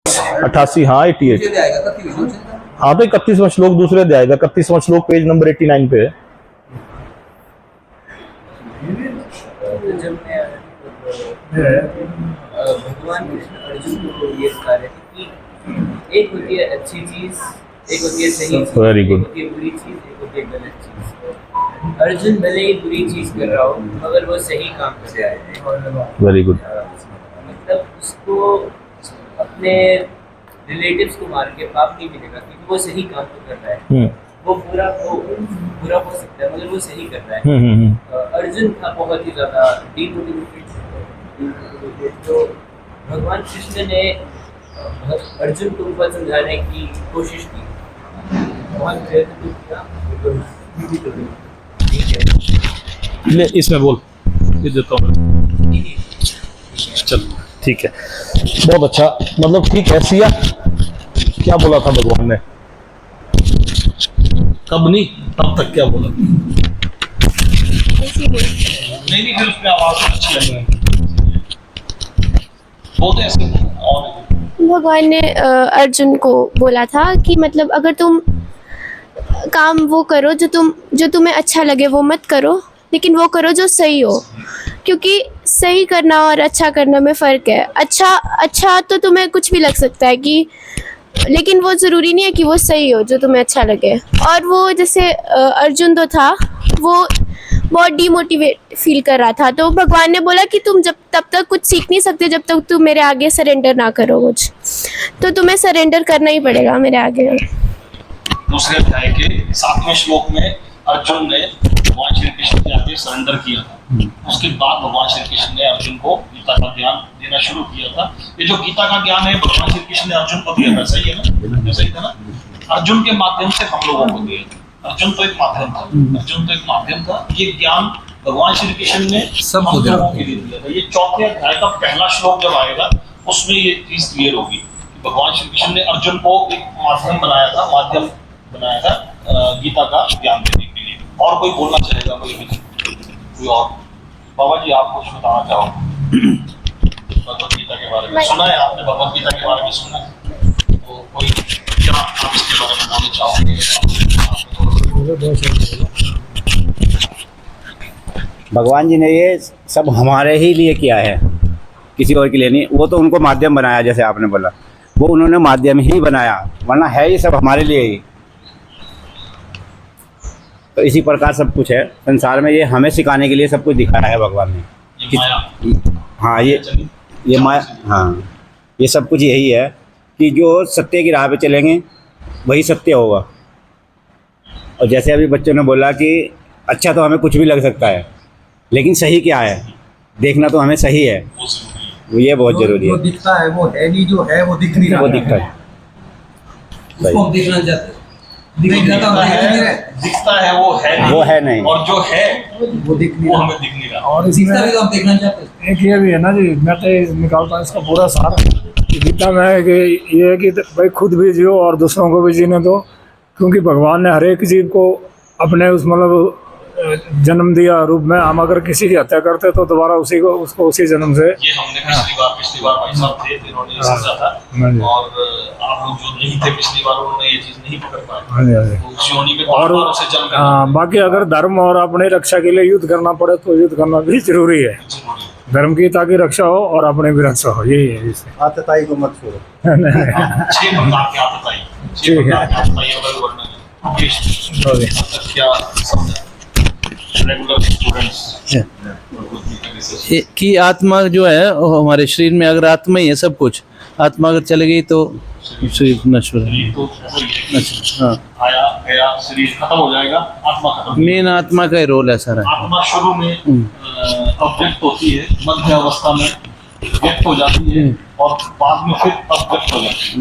88, हाँ 88। हाँ तो 31वां श्लोक दूसरे अध्याय का 31वां श्लोक पेज नंबर 89 पे है। भगवान कृष्ण अर्जुन को ये बता रहे थे कि एक होती है अच्छी चीज, एक होती है सही चीज, वेरी गुड। एक होती है बुरी चीज, एक होती है गलत चीज। अर्जुन भले ही बुरी चीज कर रहा हो मगर वो सही काम कर रहा है। Very good. मतलब उसको अपने रिलेटिव्स को मार के पाप नहीं मिलेगा क्योंकि वो सही काम तो कर रहा है। वो बुरा हो सकता है मगर वो सही कर रहा है। अर्जुन था बहुत ही ज्यादा डीमोटिवेटेड, तो भगवान कृष्ण ने अर्जुन को ऊपर समझाने की कोशिश की, बहुत प्रयत्न किया। ले इसमें बोल, ये देता हूँ। चल ठीक है, बहुत अच्छा। मतलब ठीक है। सिया क्या बोला था भगवान ने? कब नहीं तब तक क्या बोला? नहीं फिर उसमें आवाज अच्छी लग रही है। बोलते ऐसे और भगवान ने अर्जुन को बोला था कि मतलब अगर तुम काम वो करो जो तुम्हें अच्छा लगे वो मत करो, लेकिन वो करो जो सही हो, क्योंकि सही करना और अच्छा करना में फ़र्क है। अच्छा तो तुम्हें कुछ भी लग सकता है कि, लेकिन वो ज़रूरी नहीं है कि वो सही हो जो तुम्हें अच्छा लगे। और वो जैसे अर्जुन तो था वो बहुत डीमोटिवेट फील कर रहा था, तो भगवान ने बोला कि तुम जब तब तक कुछ सीख नहीं सकते जब तक तुम मेरे आगे सरेंडर ना करो कुछ, तो तुम्हें सरेंडर करना ही पड़ेगा मेरे आगे। दूसरे अध्याय के 7वें श्लोक में अर्जुन ने भगवान श्री कृष्ण के आगे सरेंडर किया था। उसके बाद भगवान श्री कृष्ण ने अर्जुन को गीता का ज्ञान देना शुरू किया था। ये जो गीता का ज्ञान है भगवान श्री कृष्ण ने अर्जुन को दिया था, सही है ना? सही था ना? अर्जुन के माध्यम से हम लोगों को दिया था। अर्जुन तो एक माध्यम था। ये ज्ञान भगवान श्री कृष्ण ने सब लोगों के लिए दिया था। ये चौथे अध्याय का पहला श्लोक जब आएगा उसमें ये चीज क्लियर होगी। भगवान श्री कृष्ण ने अर्जुन को एक माध्यम बनाया था गीता का ज्ञान देने के लिए। और कोई बोलना चाहेगा? कोई और? बाबा जी आप कुछ बताना चाहो भगवत गीता के बारे में? सुना है आपने भगवत गीता के बारे में? सुना है तो कोई क्या आप इसके बारे में बोलना चाहोगे? भगवान जी ने ये सब हमारे ही लिए किया है, किसी और के लिए नहीं। वो तो उनको माध्यम बनाया, जैसे आपने बोला, वो उन्होंने माध्यम ही बनाया, वरना है ही सब हमारे लिए ही। तो इसी प्रकार सब कुछ है संसार में। ये हमें सिखाने के लिए सब कुछ दिखाया है भगवान ने। हाँ ये माया, हाँ ये सब कुछ यही है कि जो सत्य की राह पे चलेंगे वही सत्य होगा। और जैसे अभी बच्चों ने बोला कि अच्छा तो हमें कुछ भी लग सकता है, लेकिन सही क्या है देखना तो हमें सही है, ये बहुत जरूरी है। वो दिखता है वो है नहीं, जो है वो दिख नहीं रहा। वो दिखता है, उसको हम देखना चाहते हैं। दिखता है वो है नहीं, और जो है वो दिख नहीं वो रहा। हमें दिख नहीं रहा। और इसी में हम देखना चाहते हैं। एक ये भी है ना जी, मैं तो निकालता हूँ इसका पूरा सार कि गीता में है कि ये है कि भाई खुद भी जियो और दूसरों को भी जीने दो, क्योंकि भगवान ने हर एक जीव को अपने उस मतलब जन्म दिया रूप में। हम अगर किसी की हत्या करते तो दोबारा उसको उसी जन्म से। ये हमने पिछली बार भाई साहब थे जिन्होंने समझा था, और आप लोग जो नहीं थे पिछली बार उन्होंने ये चीज नहीं पकड़ पाए। तो उस योनि में बार बार उसे जन्म करना। बाकी अगर धर्म और अपनी रक्षा के लिए युद्ध करना पड़े तो युद्ध करना भी जरूरी है। धर्म की ताकि रक्षा हो और अपने भी रक्षा हो, यही है इसे। आतताई को मत छोड़ो। 6 प्रकार के आतताई, 6 प्रकार के आतताई अगर वर्णन क्या समझा रेगुलर स्टूडेंट्स कि आत्मा जो है वो हमारे शरीर में, अगर आत्मा ही है सब कुछ, आत्मा अगर चले गई तो शरीर नश्वर है। तो हाँ, आया गया शरीर खत्म हो जाएगा, आत्मा खत्म। मेन आत्मा का ही रोल है सारा। आत्मा शुरू में अव्यक्त होती है, मध्य अवस्था में व्यक्त हो जाती है और बाद में फिर अव्यक्त हो जाती है।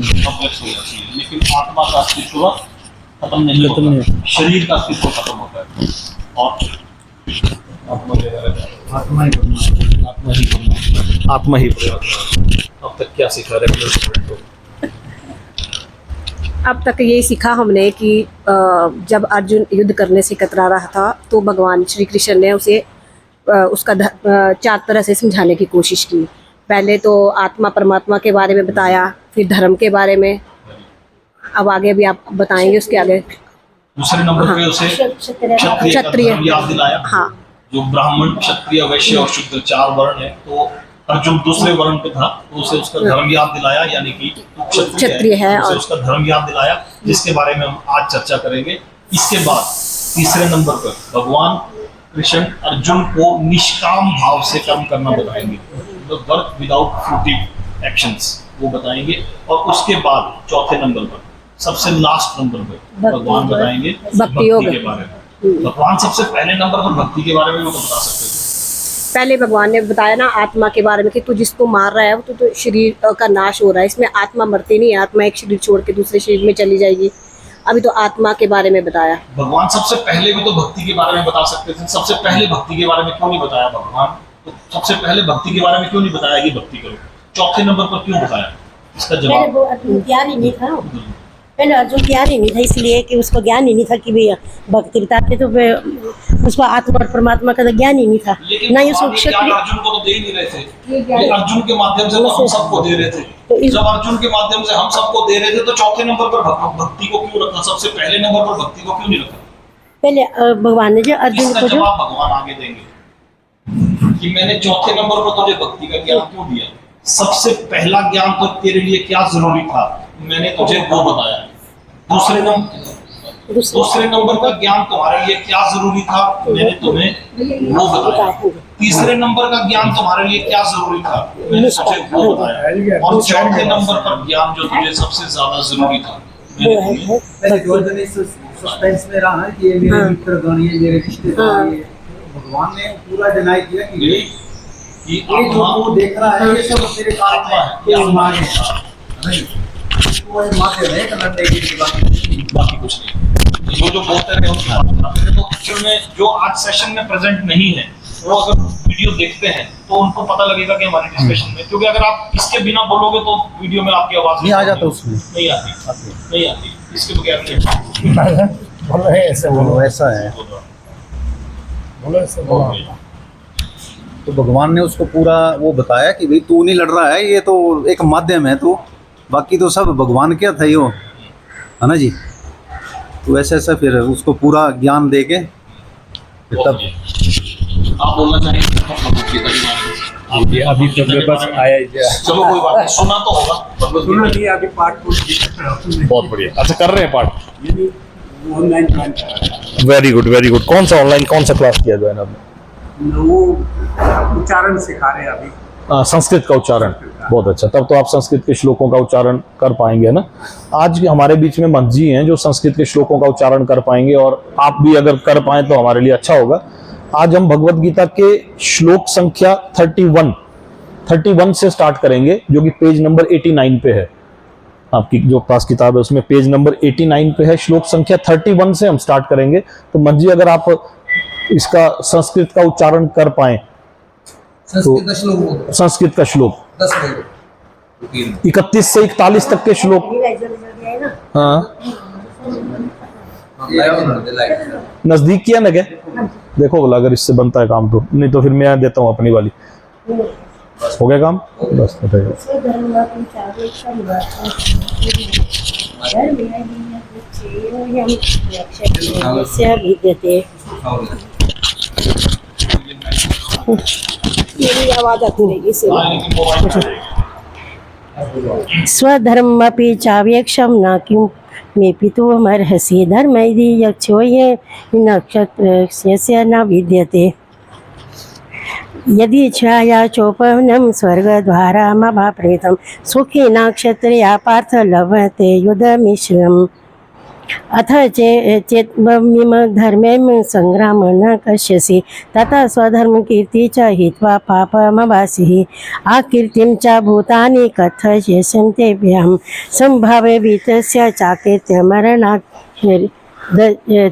लेकिन आत्मा का अस्तित्व खत्म नहीं होता, शरीर का अस्तित्व खत्म होता है और आत्मा ही अब तक क्या सीखा रेगुलर स्टूडेंट को? अब तक यही सीखा हमने कि जब अर्जुन युद्ध करने से कतरा रहा था तो भगवान श्री कृष्ण ने उसे उसका 4 तरह से समझाने की कोशिश की। पहले तो आत्मा परमात्मा के बारे में बताया, फिर धर्म के बारे में। अब आगे भी आप बताएंगे उसके आगे। दूसरे नंबर पे उसे क्षत्रिय का क्षत्रिय। धर्म याद दिलाया। हाँ। जो ब्राह्मण, क्षत्रिय, वैश्य और शूद्र 4 वर्ण है, तो अर्जुन दूसरे वर्ण पे था, तो उसे उसका धर्म याद दिलाया, यानी कि तू क्षत्रिय है उसे और उसका धर्म याद दिलाया, जिसके बारे में हम आज चर्चा करेंगे। इसके बाद तीसरे नंबर पर भगवान कृष्ण अर्जुन को निष्काम भाव से कर्म करना बताएंगे, वर्क विदाउट फ्रूटिव एक्शंस, वो बताएंगे। और उसके बाद चौथे नंबर पर, सबसे लास्ट नंबर पर भगवान बताएंगे भक्ति योग के बारे में। भगवान सबसे पहले नंबर पर भक्ति के बारे में वो बता सकते हैं। पहले भगवान ने बताया ना आत्मा के बारे में कि तू जिसको मार रहा है वो तो शरीर का नाश हो रहा है, इसमें आत्मा मरती नहीं है, आत्मा एक शरीर छोड़ के दूसरे शरीर में चली जाएगी। अभी तो आत्मा के बारे में बताया। भगवान सबसे पहले भी तो भक्ति के बारे में बता सकते थे, सबसे पहले भक्ति के बारे में क्यों नहीं बताया भगवान? तो सबसे पहले भक्ति के बारे में क्यों नहीं बताया कि भक्ति करो? चौथे नंबर पर क्यों बताया? इसका जवाब वो अर्जुन तैयार ही नहीं था। पहले अर्जुन तैयार ही नहीं था, इसलिए कि उसको ज्ञान ही नहीं था कि भैया भक्ति बताते, तो उसको आत्मा और परमात्मा का तो ज्ञान ही नहीं था। लेकिन ना ये भगवान ये ज्ञान अर्जुन को तो दे ही नहीं रहे थे। ये अर्जुन के माध्यम से तो हम सबको दे रहे थे। जब अर्जुन के माध्यम से हम सबको दे रहे थे, तो चौथे नंबर पर भक्ति को क्यों रखा? सबसे पहले नंबर पर भक्ति को क्यों नहीं रखा? पहले भगवान ने जो अर्जुन इसका को जो जवाब भगवान आगे देंगे कि मैंने चौथे नंबर पर तुझे भक्ति का ज्ञान क्यों दिया। सबसे पहला ज्ञान तो तेरे लिए क्या जरूरी था, मैंने तुझे वो बताया। दूसरे नंबर का ज्ञान तुम्हारे लिए क्या जरूरी था, मैंने तुम्हें वो बताया। तीसरे नंबर का ज्ञान तुम्हारे लिए क्या जरूरी था, मैंने तुझे वो बताया। और चौथे नंबर पर ज्ञान जो तुझे सबसे ज्यादा जरूरी था, पहले जो अर्जुन इस सस्पेंस में रहा है कि ये मेरे मित्रगण, ये मेरे रिश्तेदार, ये भगवान ने पूरा डिनाई किया कि ये जो वो देख रहा है ये सब मेरे काम है, ये मां है। वो माथे रहे तो लड़ने की बाकी कुछ नहीं। जो बोलते रहे तो एक्चुअल में जो आज सेशन में प्रेजेंट नहीं है, वो अगर वीडियो देखते हैं तो उनको पता लगेगा कि हमारे डिस्कशन में, क्योंकि अगर आप इसके बिना बोलोगे तो वीडियो में आपकी आवाज नहीं आ जाता, उसमें नहीं आती इसके बगैर नहीं। बोलो ऐसे बोलो, ऐसा है। बोलो ऐसे बोलो। तो भगवान ने उसको पूरा वो बताया कि भाई तू नहीं लड़ रहा है, ये तो एक माध्यम है, तो बाकी तो सब भगवान क्या था, यो है ना जी। तो ऐसा ऐसा फिर उसको पूरा ज्ञान दे के तब आप बोलना चाहेंगे? अभी तो मेरे पास आया ही है। चलो कोई बात नहीं, सुना तो होगा, सुना नहीं अभी पार्ट 2 बहुत बढ़िया। अच्छा, कर रहे हैं पार्ट? ऑनलाइन ज्वाइन कर रहा है। Very good very good. कौन सा ऑनलाइन, कौन सा क्लास किया ज्वाइन आपने? वो उच्चारण सिखा रहे हैं अभी, संस्कृत का उच्चारण। बहुत अच्छा, तब तो आप संस्कृत के श्लोकों का उच्चारण कर पाएंगे ना। आज हमारे बीच में मंच जी हैं जो संस्कृत के श्लोकों का उच्चारण कर पाएंगे, और आप भी अगर कर पाएं तो हमारे लिए अच्छा होगा। आज हम भगवत गीता के श्लोक संख्या 31 से स्टार्ट करेंगे, जो कि पेज नंबर 89 पे है। आपकी जो पास किताब है उसमें पेज नंबर 89 पे है, श्लोक संख्या 31 से हम स्टार्ट करेंगे। तो मंच जी अगर आप इसका संस्कृत का उच्चारण कर पाएं तो संस्कृत का श्लोक 31 से 41 तक के श्लोक। हाँ, नजदीक किया ना क्या? देखो बोला अगर इससे बनता है काम तो, नहीं तो फिर मैं देता हूँ अपनी वाली। हो गया काम? बस बताइए। आवाज आती रहेगी। स्वधर्मपि चाव्यक्षम न किं मे पितुमर्हसि धर्म यदि यक्षो ये नक्षत्रस्य न विद्यते यदि छाया चोपवनं स्वर्गद्वारमवाप्रेतं सुखेन क्षत्रिया पार्थ लभते युधमिश्रम् अथ चेत्मिम धर्में संग्राम न कष्यसि तथा स्वधर्म कीर्ति च हित्वा पापमवासिः आकीर्तिं च भूतानि कथयिष्यं तेभ्यः संभावे वित्तस्य चाकीर्त्य मरणात्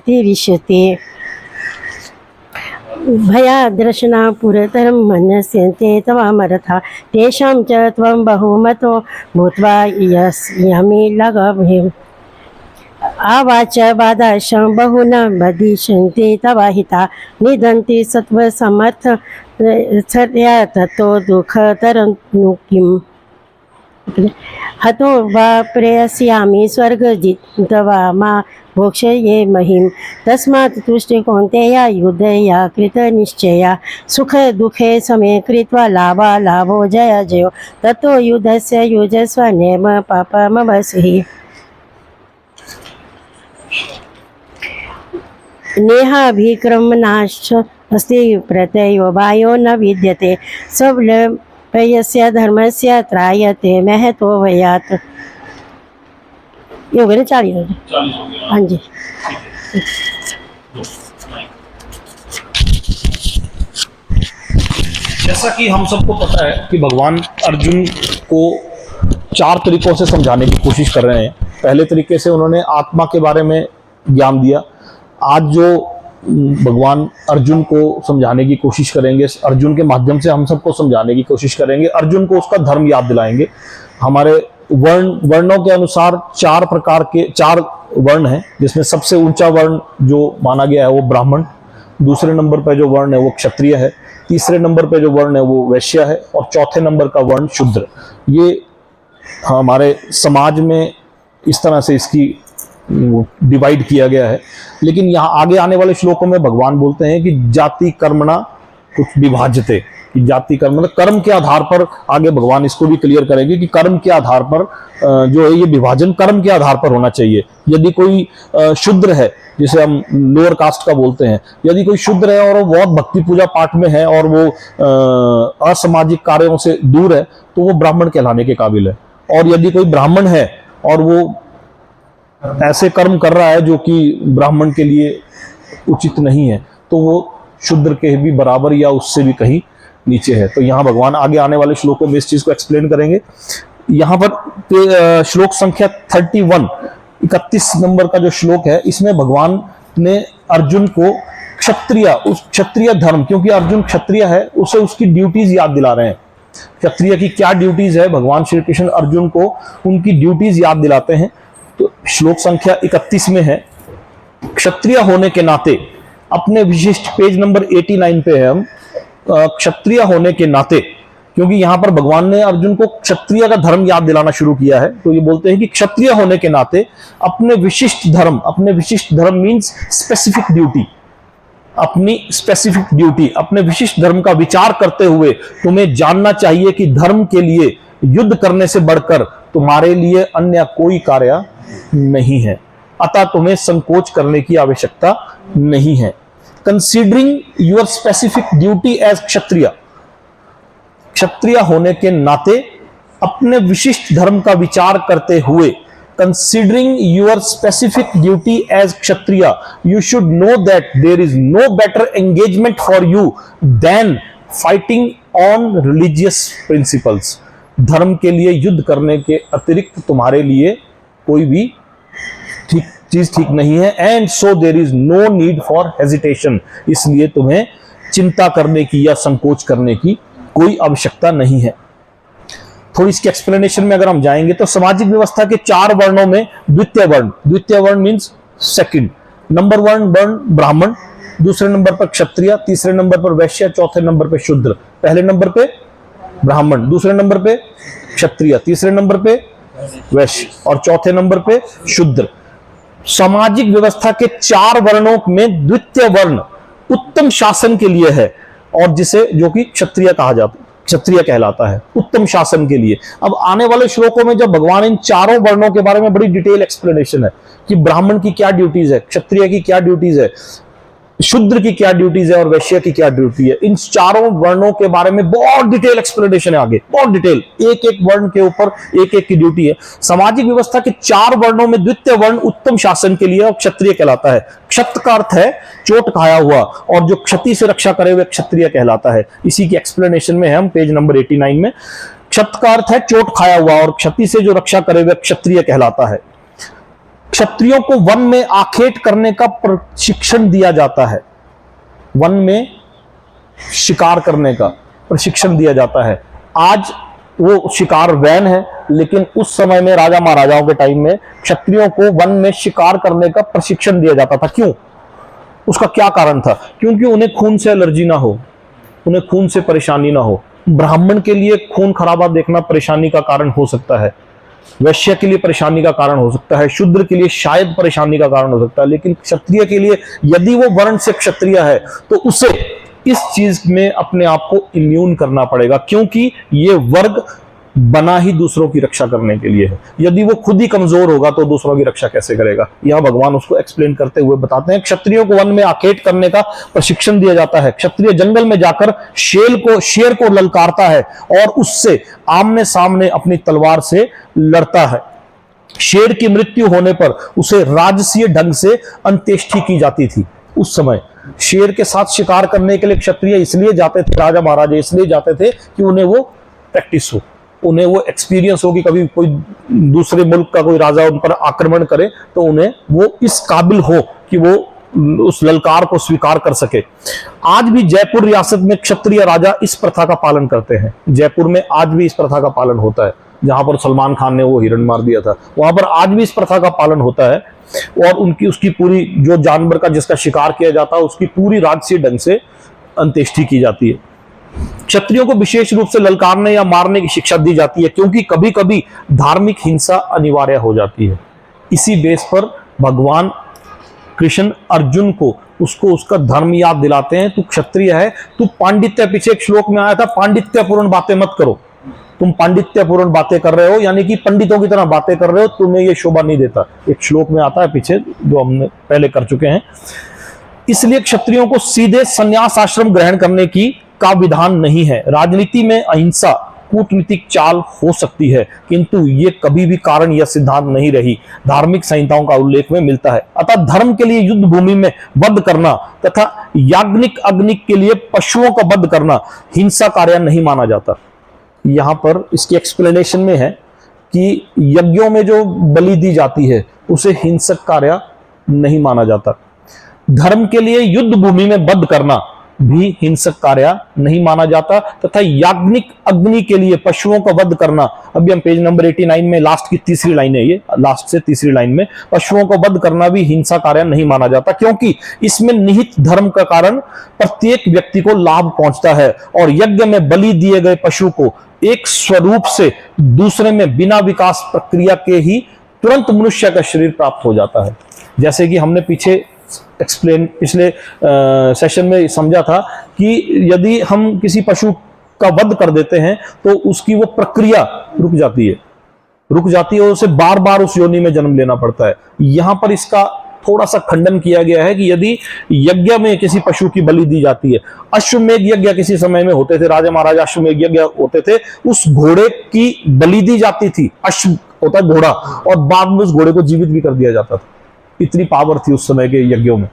तिरिष्यते भयाद्रशना पुरतरं मनस्यन्ते तवामरथा तेषां च त्वं बहुमतो भूत्वा यस्यामि लघवे आवाच बाधाशं बहुन बदिशन्ति तवाहिता निदन्ति सत्त्वसमर्थ ततो दुःखतरं नु किम्। हतो वा प्रेयस्यामि स्वर्गजित्वा मा भोक्ष्ये महिं तस्मात् तुष्टे कौन्तेया युद्धया कृतनिश्चया सुखे दुःखे समे कृत्वा लाभो जय जयो ततो युद्धस्य युजस्व नेम पापमवसिः नेहाभिक्रमनाश अस्ति प्रत्ययो वायो न विद्यते सबलप्यस्य धर्मस्य त्रायते महतो वयात्। ये हो गए ना 40 40 हो गया। हाँ जी। जैसा कि हम सबको पता है कि भगवान अर्जुन को 4 तरीकों से समझाने की कोशिश कर रहे हैं। पहले तरीके से उन्होंने आत्मा के बारे में ज्ञान दिया। आज जो भगवान अर्जुन को समझाने की कोशिश करेंगे, अर्जुन के माध्यम से हम सबको समझाने की कोशिश करेंगे, अर्जुन को उसका धर्म याद दिलाएंगे। हमारे वर्णों के अनुसार 4 प्रकार के 4 वर्ण हैं, जिसमें सबसे ऊंचा वर्ण जो माना गया है वो ब्राह्मण, दूसरे नंबर पर जो वर्ण है वो क्षत्रिय है, तीसरे नंबर पर जो वर्ण है वो वैश्य है और चौथे नंबर का वर्ण शूद्र। ये हमारे समाज में इस तरह से इसकी डिवाइड किया गया है। लेकिन यहाँ आगे आने वाले श्लोकों में भगवान बोलते हैं कि जाति कर्मणा कुछ विभाज्यते, कि जाति कर्म मतलब कर्म के आधार पर, आगे भगवान इसको भी क्लियर करेंगे कि कर्म के आधार पर जो है ये विभाजन कर्म के आधार पर होना चाहिए। यदि कोई शूद्र है, जिसे हम लोअर कास्ट का बोलते हैं, यदि कोई शूद्र है और वो बहुत भक्ति पूजा पाठ में है और वो असामाजिक कार्यों से दूर है, तो वो ब्राह्मण कहलाने के काबिल है। और यदि कोई ब्राह्मण है और वो ऐसे कर्म कर रहा है जो कि ब्राह्मण के लिए उचित नहीं है, तो वो शूद्र के भी बराबर या उससे भी कहीं नीचे है। तो यहाँ भगवान आगे आने वाले श्लोकों में इस चीज को एक्सप्लेन करेंगे। यहाँ पर श्लोक संख्या 31 नंबर का जो श्लोक है, इसमें भगवान ने अर्जुन को क्षत्रिय धर्म, क्योंकि अर्जुन क्षत्रिय है, उसे उसकी ड्यूटीज याद दिला रहे हैं। क्षत्रिय की क्या ड्यूटीज है, भगवान श्री कृष्ण अर्जुन को उनकी ड्यूटीज याद दिलाते हैं। तो श्लोक संख्या 31 में है, क्षत्रिय होने के नाते अपने विशिष्ट, पेज नंबर 89 पे है हम, क्षत्रिय होने के नाते, क्योंकि यहां पर भगवान ने अर्जुन को क्षत्रिय का धर्म याद दिलाना शुरू किया है, तो ये बोलते हैं कि क्षत्रिय होने के नाते अपने विशिष्ट धर्म मींस स्पेसिफिक ड्यूटी, अपने विशिष्ट धर्म का विचार करते हुए तुम्हें जानना चाहिए कि धर्म के लिए युद्ध करने से बढ़कर तुम्हारे लिए अन्य कोई कार्य नहीं है, अतः तुम्हें संकोच करने की आवश्यकता नहीं है। Considering your specific duty as Kshatriya होने के नाते अपने विशिष्ट धर्म का विचार करते हुए, considering your specific duty as kshatriya, you should know that there is no better engagement for you than fighting on religious principles. धर्म के लिए युद्ध करने के अतिरिक्त तुम्हारे लिए कोई भी ठीक नहीं है। And so there is no need for hesitation, इसलिए तुम्हें चिंता करने की या संकोच करने की कोई आवश्यकता नहीं है। थोड़ी इसके एक्सप्लेनेशन में अगर हम जाएंगे तो सामाजिक व्यवस्था के 4 वर्णों में द्वितीय वर्ण मींस सेकंड नंबर वर्ण ब्राह्मण, दूसरे नंबर पर क्षत्रिय, तीसरे नंबर पर वैश्य, चौथे नंबर पर शूद्र। पहले नंबर पे ब्राह्मण, दूसरे नंबर पे क्षत्रिय, तीसरे नंबर पे वैश्य और चौथे नंबर पे शूद्र। सामाजिक व्यवस्था के 4 वर्णों में द्वितीय वर्ण उत्तम शासन के लिए है, और जिसे जो कि क्षत्रिय कहलाता है, उत्तम शासन के लिए। अब आने वाले श्लोकों में जब भगवान इन 4 वर्णों के बारे में बड़ी डिटेल एक्सप्लेनेशन है कि ब्राह्मण की क्या ड्यूटीज है, क्षत्रिय की क्या ड्यूटीज है, शूद्र की क्या ड्यूटीज है और वैश्य की क्या ड्यूटी है, इन 4 वर्णों के बारे में बहुत डिटेल एक्सप्लेनेशन है आगे, बहुत डिटेल, एक वर्ण के ऊपर एक की ड्यूटी है। सामाजिक व्यवस्था के 4 वर्णों में द्वितीय वर्ण उत्तम शासन के लिए और क्षत्रिय कहलाता है। क्षत का अर्थ है चोट खाया हुआ, और जो क्षति से रक्षा करे हुए क्षत्रिय कहलाता है। इसी की एक्सप्लेनेशन में है हम पेज नंबर 89 में। क्षत का अर्थ है चोट खाया हुआ, और क्षति से जो रक्षा करे हुए क्षत्रिय कहलाता है। क्षत्रियों को वन में आखेट करने का प्रशिक्षण दिया जाता है, वन में शिकार करने का प्रशिक्षण दिया जाता है। आज वो शिकार वैन है, लेकिन उस समय में राजा महाराजाओं के टाइम में क्षत्रियों को वन में शिकार करने का प्रशिक्षण दिया जाता था। क्यों? उसका क्या कारण था? क्योंकि उन्हें खून से एलर्जी ना हो, उन्हें खून से परेशानी ना हो, ब्राह्मण के लिए खून खराबा देखना परेशानी का कारण हो सकता है, वैश्य के लिए परेशानी का कारण हो सकता है, शूद्र के लिए शायद परेशानी का कारण हो सकता है, लेकिन क्षत्रिय के लिए यदि वो वर्ण से क्षत्रिय है तो उसे इस चीज में अपने आप को इम्यून करना पड़ेगा, क्योंकि ये वर्ग बना ही दूसरों की रक्षा करने के लिए है। यदि वो खुद ही कमजोर होगा तो दूसरों की रक्षा कैसे करेगा? यह भगवान उसको एक्सप्लेन करते हुए बताते हैं। क्षत्रियों को वन में आकेट करने का प्रशिक्षण दिया जाता है। क्षत्रिय जंगल में जाकर शेर को ललकारता है और उससे आमने सामने अपनी तलवार से लड़ता है। शेर की मृत्यु होने पर उसे राजसीय ढंग से अंत्येष्टि की जाती थी। उस समय शेर के साथ शिकार करने के लिए क्षत्रिय इसलिए जाते थे, राजा महाराजा इसलिए जाते थे कि उन्हें वो प्रैक्टिस हो, उन्हें वो एक्सपीरियंस हो कि कभी कोई दूसरे मुल्क का कोई राजा उन पर आक्रमण करे तो उन्हें वो इस काबिल हो कि वो उस ललकार को स्वीकार कर सके। आज भी जयपुर रियासत में क्षत्रिय राजा इस प्रथा का पालन करते हैं। जयपुर में आज भी इस प्रथा का पालन होता है। जहां पर सलमान खान ने वो हिरण मार दिया था, वहां पर आज भी इस प्रथा का पालन होता है और उसकी पूरी जो जानवर का जिसका शिकार किया जाता है उसकी पूरी राजसीय ढंग से अंत्येष्टि की जाती है। क्षत्रियों को विशेष रूप से ललकारने या मारने की शिक्षा दी जाती है, क्योंकि कभी कभी धार्मिक हिंसा अनिवार्य हो जाती है। इसी बेस पर भगवान कृष्ण अर्जुन को उसका धर्म याद दिलाते हैं। तू क्षत्रिय है, तू पांडित्य, पीछे एक श्लोक में आया था, पांडित्यपूर्ण बातें मत करो। तुम पांडित्यपूर्ण बातें कर रहे हो, यानी कि पंडितों की तरह बातें कर रहे हो, तुम्हें यह शोभा नहीं देता। एक श्लोक में आता है पीछे, जो हमने पहले कर चुके हैं। इसलिए क्षत्रियों को सीधे संन्यास आश्रम ग्रहण करने का विधान नहीं है। राजनीति में अहिंसा कूटनीतिक चाल हो सकती है, किंतु ये कभी भी कारण या सिद्धांत नहीं रही। धार्मिक संहिताओं का उल्लेख में मिलता है। अतः धर्म के लिए युद्ध भूमि में वध करना तथा याज्ञिक अग्नि के लिए पशुओं का वध करना हिंसा कार्य नहीं माना जाता। यहां पर इसकी एक्सप्लेनेशन में है कि यज्ञों में जो बलि दी जाती है उसे हिंसक कार्य नहीं माना जाता। धर्म के लिए युद्ध भूमि में वध करना भी हिंसक कार्य नहीं माना जाता तथा याज्ञिक अग्नि के लिए पशुओं का वध करना, अभी हम पेज नंबर 89 में लास्ट की तीसरी लाइन है, ये लास्ट से तीसरी लाइन में, पशुओं का वध करना भी हिंसा कार्य नहीं माना जाता, क्योंकि इसमें निहित धर्म का कारण प्रत्येक व्यक्ति को लाभ पहुंचता है और यज्ञ में बलि दिए गए पशु को एक स्वरूप से दूसरे में बिना विकास प्रक्रिया के ही तुरंत मनुष्य का शरीर प्राप्त हो जाता है। जैसे कि हमने पिछले सेशन में समझा था कि यदि हम किसी पशु का वध कर देते हैं तो उसकी वो प्रक्रिया रुक जाती है और उसे बार बार उस योनि में जन्म लेना पड़ता है। यहां पर इसका थोड़ा सा खंडन किया गया है कि यदि यज्ञ में किसी पशु की बलि दी जाती है, अश्वमेध यज्ञ किसी समय में होते थे, राजा महाराजा अश्वमेध यज्ञ होते थे, उस घोड़े की बलि दी जाती थी, अश्व होता है घोड़ा, और बाद में उस घोड़े को जीवित भी कर दिया जाता था। इतनी पावर थी उस समय के यज्ञों में,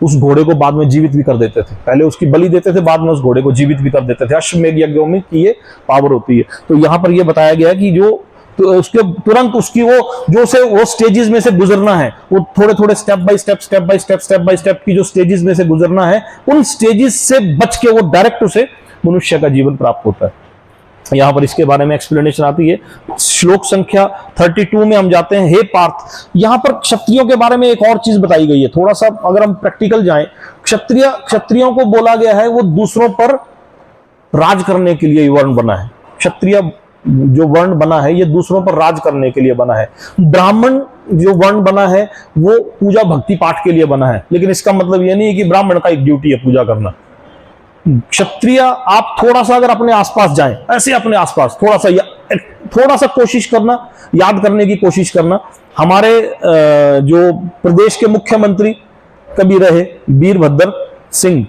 उस घोड़े को बाद में जीवित भी कर देते थे। पहले उसकी बलि देते थे, बाद में उस घोड़े को जीवित भी कर देते थे। अश्वमेध यज्ञों में की ये पावर होती है। तो यहाँ पर ये बताया गया है कि जो तो उसके तुरंत उसकी वो स्टेजेस में से गुजरना है, वो थोड़े थोड़े स्टेप बाय स्टेप की जो स्टेजेस में से गुजरना है, उन स्टेजेस से बच के वो डायरेक्ट उसे मनुष्य का जीवन प्राप्त होता है। यहां पर इसके बारे में एक्सप्लेनेशन आती है। श्लोक संख्या 32 में हम जाते हैं। हे पार्थ, यहां पर क्षत्रियों के बारे में एक और चीज बताई गई है। थोड़ा सा अगर हम प्रैक्टिकल जाएं, क्षत्रियों को बोला गया है वो दूसरों पर राज करने के लिए वर्ण बना है। क्षत्रिय जो वर्ण बना है ये दूसरों पर राज करने के लिए बना है। ब्राह्मण जो वर्ण बना है वो पूजा भक्ति पाठ के लिए बना है, लेकिन इसका मतलब ये नहीं है कि ब्राह्मण का एक ड्यूटी है पूजा करना। क्षत्रिय, आप थोड़ा सा अगर अपने आसपास जाएं, ऐसे अपने आसपास थोड़ा सा कोशिश करना, याद करने की कोशिश करना। हमारे जो प्रदेश के मुख्यमंत्री कभी रहे वीरभद्र सिंह,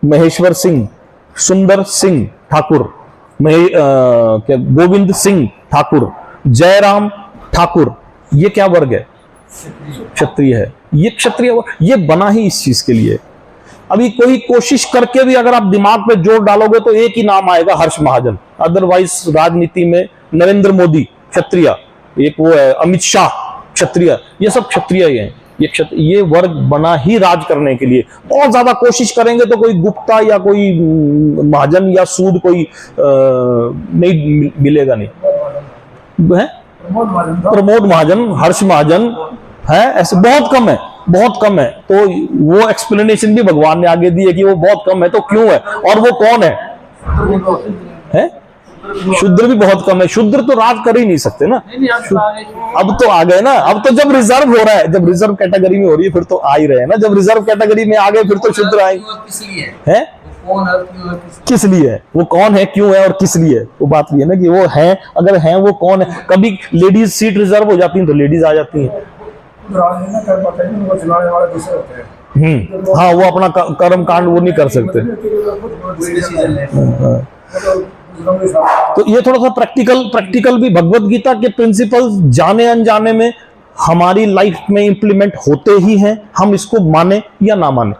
महेश्वर सिंह, सुंदर सिंह ठाकुर, गोविंद सिंह ठाकुर, जयराम ठाकुर, ये क्या वर्ग है? क्षत्रिय है। ये क्षत्रिय, ये बना ही इस चीज के लिए। अभी कोई कोशिश करके भी अगर आप दिमाग पे जोर डालोगे तो एक ही नाम आएगा, हर्ष महाजन। अदरवाइज राजनीति में नरेंद्र मोदी क्षत्रिय, एक वो है अमित शाह क्षत्रिय, ये सब क्षत्रिय ही हैं। ये वर्ग बना ही राज करने के लिए। बहुत ज्यादा कोशिश करेंगे तो कोई गुप्ता या कोई महाजन या सूद कोई नहीं मिलेगा, नहीं है। प्रमोद महाजन, हर्ष महाजन है, ऐसे बहुत कम है। तो वो एक्सप्लेनेशन भी भगवान ने आगे दी है कि वो बहुत कम है, तो क्यों है और वो कौन है? है? शूद्र भी बहुत कम है, शूद्र तो राज कर ही नहीं सकते ना। अब तो आ गए ना, अब तो जब रिजर्व हो रहा है, जब रिजर्व कैटेगरी में हो रही है फिर तो आ ही रहे हैं ना, जब रिजर्व कैटेगरी में आ गए फिर तो शूद्र आएंगे हैं। किस लिए है वो, कौन है, क्यों है और किस लिए है, वो बात भी है ना कि वो है, अगर है वो कौन है। कभी लेडीज सीट रिजर्व हो जाती है तो लेडीज आ जाती है। हाँ, वो अपना कर्म कांड वो नहीं कर सकते। तो ये थोड़ा सा प्रैक्टिकल भी भगवत गीता के प्रिंसिपल्स जाने अनजाने में हमारी लाइफ में इंप्लीमेंट होते ही हैं, हम इसको माने या ना माने,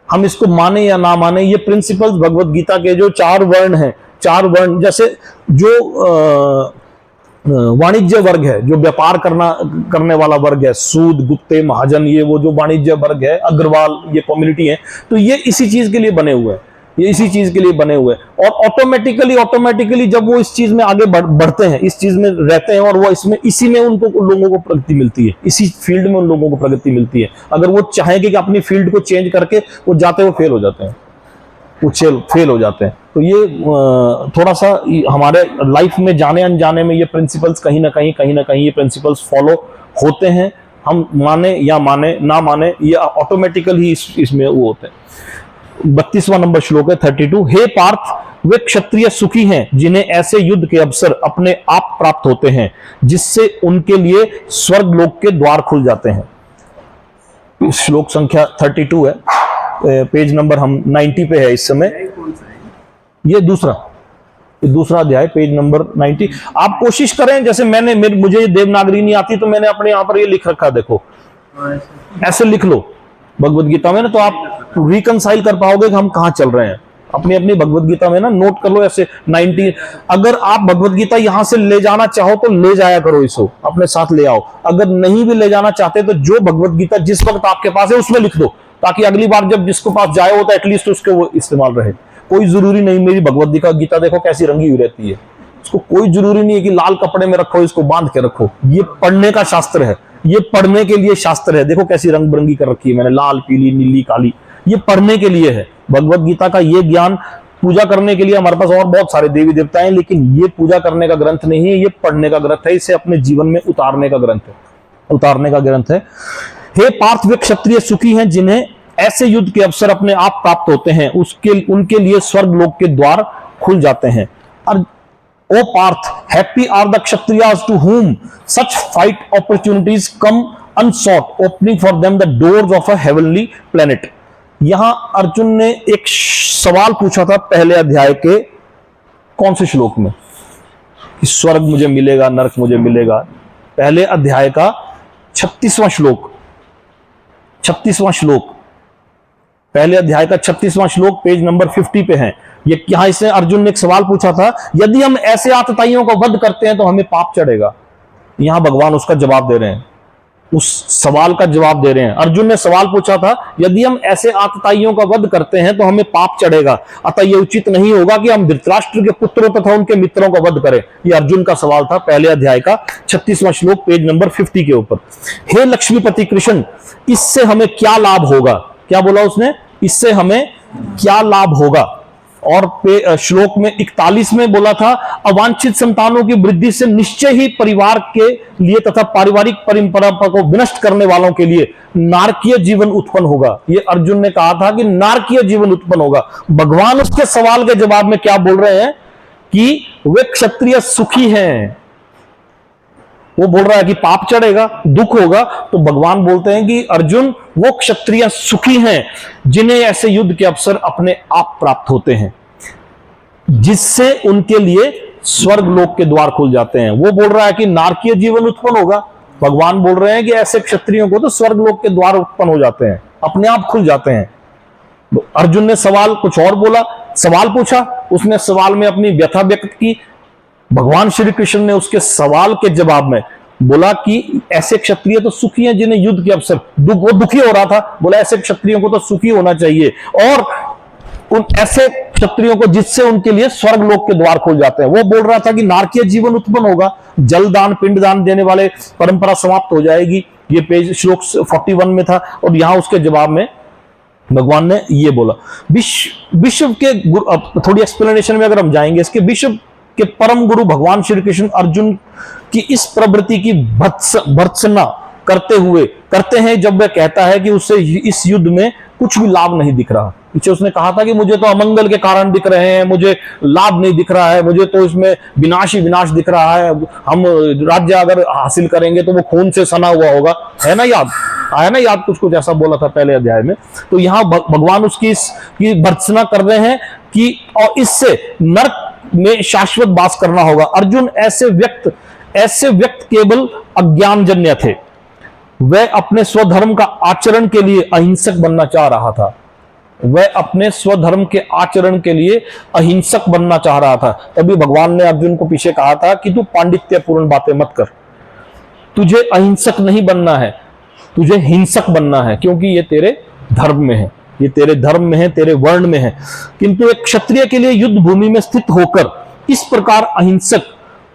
हम इसको माने या ना माने, ये प्रिंसिपल्स भगवत गीता के जो 4 वर्ण हैं, 4 वर्ण, जैसे जो वाणिज्य वर्ग है, जो व्यापार करने वाला वर्ग है, सूद, गुप्ते, महाजन, ये वो जो वाणिज्य वर्ग है, अग्रवाल, ये कम्युनिटी है, तो ये इसी चीज के लिए बने हुए हैं, ये इसी चीज के लिए बने हुए हैं। और ऑटोमेटिकली जब वो इस चीज में आगे बढ़ते हैं, इस चीज में रहते हैं, और वो इसी में उनको लोगों को प्रगति मिलती है, इसी फील्ड में उन लोगों को प्रगति मिलती है। अगर वो चाहेंगे कि अपनी फील्ड को चेंज करके वो जाते, वो फेल हो जाते हैं, वो फेल हो जाते हैं। तो ये थोड़ा सा हमारे लाइफ में जाने अनजाने में ये प्रिंसिपल्स कहीं ना कहीं ये प्रिंसिपल्स फॉलो होते हैं, हम माने या ना माने, ये ऑटोमेटिकली इसमें वो होते हैं। 32वां नंबर श्लोक है 32। हे पार्थ, वे क्षत्रिय सुखी हैं जिन्हें ऐसे युद्ध के अवसर अपने आप प्राप्त होते हैं जिससे उनके लिए स्वर्ग लोक के द्वार खुल जाते हैं। श्लोक संख्या 32 है, पेज नंबर हम 90 पे है इस समय। ये दूसरा अध्याय, पेज नंबर 90। आप कोशिश करें, जैसे मुझे देवनागरी नहीं आती तो मैंने अपने यहाँ पर ये लिख रखा, देखो ऐसे लिख लो भगवत गीता में ना, तो आप रिकंसाइल कर पाओगे कि हम कहाँ चल रहे हैं। अपनी भगवत गीता में ना नोट कर लो ऐसे 90। अगर आप भगवत गीता यहां से ले जाना चाहो तो ले जाया करो, इसको अपने साथ ले आओ। अगर नहीं भी ले जाना चाहते तो जो भगवत गीता जिस वक्त आपके पास है उसमें लिख दो, ताकि अगली बार जब जिसको पास जाए हो तो एटलीस्ट उसके वो इस्तेमाल रहे। कोई जरूरी नहीं मेरी भगवत गीता देखो कैसी रंगी हुई रहती है, उसको कोई जरूरी नहीं है कि लाल कपड़े में रखो, इसको बांध के रखो। ये पढ़ने का शास्त्र है, ये पढ़ने के लिए शास्त्र है। देखो कैसी रंग बिरंगी कर रखी है मैंने, लाल, पीली, नीली, काली। ये पढ़ने के लिए है भगवत गीता का। ये ज्ञान पूजा करने के लिए हमारे पास और बहुत सारे देवी देवता हैं, लेकिन ये पूजा करने का ग्रंथ नहीं है, ये पढ़ने का ग्रंथ है। इसे अपने जीवन में उतारने का ग्रंथ है। हे पार्थ, वे क्षत्रिय सुखी हैं जिन्हें ऐसे युद्ध के अवसर अपने आप प्राप्त होते हैं, उनके लिए स्वर्ग लोक के द्वार खुल जाते हैं। और O Parth, happy are the Kshatriyas to whom such fight opportunities come unsought, opening for them the doors of a heavenly planet. यहां अर्जुन ने एक सवाल पूछा था पहले अध्याय के कौन से श्लोक में कि स्वर्ग मुझे मिलेगा, नरक मुझे मिलेगा। पहले अध्याय का 36वां श्लोक, पहले अध्याय का 36वां श्लोक, पेज नंबर 50 पे है। ये यहां इसने अर्जुन ने एक सवाल पूछा था, यदि हम ऐसे आतताइयों का वध करते हैं तो हमें पाप चढ़ेगा। यहां भगवान उसका जवाब दे रहे हैं, उस सवाल का जवाब दे रहे हैं। अर्जुन ने सवाल पूछा था, यदि हम ऐसे आतताइयों का वध करते हैं तो हमें पाप चढ़ेगा, अतः यह उचित नहीं होगा कि हम धृतराष्ट्र के पुत्रों तथा उनके मित्रों का वध करें। यह अर्जुन का सवाल था, पहले अध्याय का 36वां श्लोक, पेज नंबर 50 के ऊपर। हे लक्ष्मीपति कृष्ण, इससे हमें क्या लाभ होगा? क्या बोला उसने? इससे हमें क्या लाभ होगा? और श्लोक में 41 में बोला था, अवांछित संतानों की वृद्धि से निश्चय ही परिवार के लिए तथा पारिवारिक परंपरा को विनष्ट करने वालों के लिए नारकीय जीवन उत्पन्न होगा। ये अर्जुन ने कहा था कि नारकीय जीवन उत्पन्न होगा। भगवान उसके सवाल के जवाब में क्या बोल रहे हैं कि वे क्षत्रिय सुखी हैं। वो बोल रहा है कि पाप चढ़ेगा, दुख होगा, तो भगवान बोलते हैं कि अर्जुन, वो क्षत्रिय सुखी हैं जिन्हें ऐसे युद्ध के अवसर अपने आप प्राप्त होते हैं जिससे उनके लिए स्वर्ग लोक के द्वार खुल जाते हैं। वो बोल रहा है कि नारकीय जीवन उत्पन्न होगा, भगवान बोल रहे हैं कि ऐसे क्षत्रियों को तो स्वर्ग लोक के द्वार उत्पन्न हो जाते हैं, अपने आप खुल जाते हैं। तो अर्जुन ने सवाल कुछ और बोला, सवाल पूछा, उसने सवाल में अपनी व्यथा व्यक्त की। भगवान श्री कृष्ण ने उसके सवाल के जवाब में बोला कि ऐसे क्षत्रिय तो सुखी हैं जिन्हें युद्ध के अवसर, वो दुखी हो रहा था, बोला ऐसे क्षत्रियों को तो सुखी होना चाहिए, और उन ऐसे क्षत्रियों को जिससे उनके लिए स्वर्ग लोक के द्वार खुल जाते हैं। वो बोल रहा था कि नारकीय जीवन उत्पन्न होगा, जल दान, पिंड दान देने वाले परंपरा समाप्त हो जाएगी। ये पेज श्लोक 41 में था, और यहां उसके जवाब में भगवान ने ये बोला। विश्व के गुरु, अब थोड़ी एक्सप्लेनेशन में अगर हम जाएंगे इसके, विश्व के परम गुरु भगवान श्री कृष्ण अर्जुन की इस प्रवृत्ति की भर्त्सना करते हैं जब वह कहता है कि उसे इस युद्ध में कुछ भी लाभ नहीं दिख रहा। पीछे उसने कहा था कि मुझे तो अमंगल के कारण दिख रहे हैं, मुझे लाभ नहीं दिख रहा है, मुझे तो इसमें विनाश ही विनाश दिख रहा है, हम राज्य अगर हासिल करेंगे तो वो खून से सना हुआ होगा, है ना, याद आया ना, याद कुछ ऐसा बोला था पहले अध्याय में। तो यहाँ भगवान उसकी इसकी भर्त्सना कर रहे हैं कि और इससे नरक में शाश्वत वास करना होगा। अर्जुन ऐसे व्यक्त केवल अज्ञानजन्य थे। वह अपने स्वधर्म का आचरण के लिए अहिंसक बनना चाह रहा था। वह अपने स्वधर्म के आचरण के लिए अहिंसक बनना चाह रहा था। तभी भगवान ने अर्जुन को पीछे कहा था कि तू पांडित्यपूर्ण बातें मत कर, तुझे अहिंसक नहीं बनना है, तुझे हिंसक बनना है, क्योंकि ये तेरे धर्म में है, ये तेरे धर्म में है, तेरे वर्ण में है। किंतु एक क्षत्रिय के लिए युद्ध भूमि में स्थित होकर इस प्रकार अहिंसक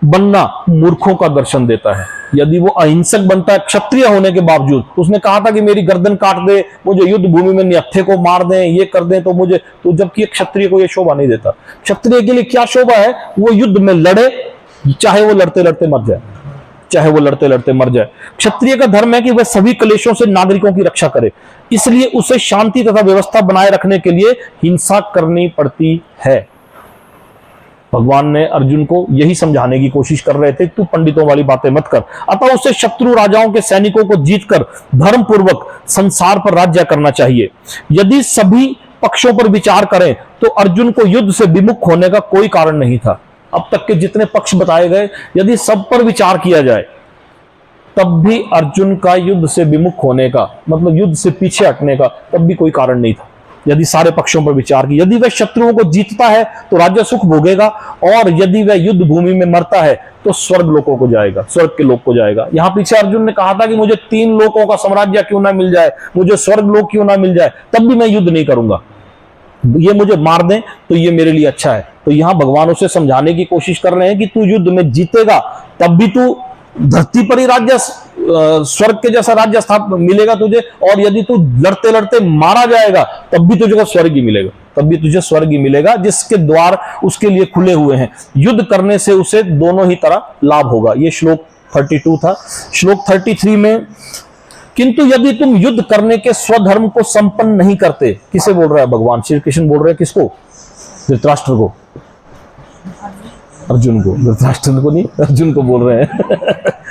बनना मूर्खों का दर्शन देता है। यदि वो अहिंसक बनता है क्षत्रिय होने के बावजूद, उसने कहा था कि मेरी गर्दन काट दे, मुझे युद्ध भूमि में निहत्थे को मार दें, ये कर दें, तो जबकि क्षत्रिय को ये शोभा नहीं देता। क्षत्रिय के लिए क्या शोभा है? वो युद्ध में लड़े, चाहे वो लड़ते लड़ते मर जाए, चाहे वो लड़ते लड़ते मर जाए। क्षत्रिय का धर्म है कि वह सभी क्लेशों से नागरिकों की रक्षा करे, इसलिए उसे शांति तथा व्यवस्था बनाए रखने के लिए हिंसा करनी पड़ती है। भगवान ने अर्जुन को यही समझाने की कोशिश कर रहे थे, तू पंडितों वाली बातें मत कर। अतः उसे शत्रु राजाओं के सैनिकों को जीतकर धर्म पूर्वक संसार पर राज्य करना चाहिए। यदि सभी पक्षों पर विचार करें तो अर्जुन को युद्ध से विमुख होने का कोई कारण नहीं था। अब तक के जितने पक्ष बताए गए, यदि सब पर विचार किया जाए तब भी अर्जुन का युद्ध से विमुख होने का, मतलब युद्ध से पीछे हटने का, तब भी कोई कारण नहीं था। यदि सारे पक्षों पर विचार की, यदि वह शत्रुओं को जीतता है तो राज्य सुख भोगेगा, और यदि वह युद्ध भूमि में मरता है तो स्वर्ग लोकों को जाएगा, स्वर्ग के लोक को जाएगा। यहां पीछे अर्जुन ने कहा था कि मुझे 3 लोकों का साम्राज्य क्यों ना मिल जाए, मुझे स्वर्ग लोक क्यों ना मिल जाए, तब भी मैं युद्ध नहीं करूंगा, ये मुझे मार दें तो ये मेरे लिए अच्छा है। तो यहां भगवान उसे समझाने की कोशिश कर रहे हैं कि तू युद्ध में जीतेगा तब भी तू धरती पर ही राज्य, स्वर्ग के जैसा राज्य स्थापन मिलेगा तुझे, और यदि तू लड़ते लड़ते मारा जाएगा तब भी तुझे स्वर्ग ही मिलेगा, तब भी तुझे स्वर्ग ही मिलेगा, जिसके द्वार उसके लिए खुले हुए हैं। युद्ध करने से उसे दोनों ही तरह लाभ होगा। ये श्लोक 32 था। श्लोक 33 में, किंतु यदि तुम युद्ध करने के स्वधर्म को संपन्न नहीं करते, किसे बोल रहा है भगवान श्री कृष्ण? बोल रहे हैं किसको? धृतराष्ट्र को, अर्जुन को। धृतराष्ट्र को नहीं, अर्जुन को बोल रहे हैं।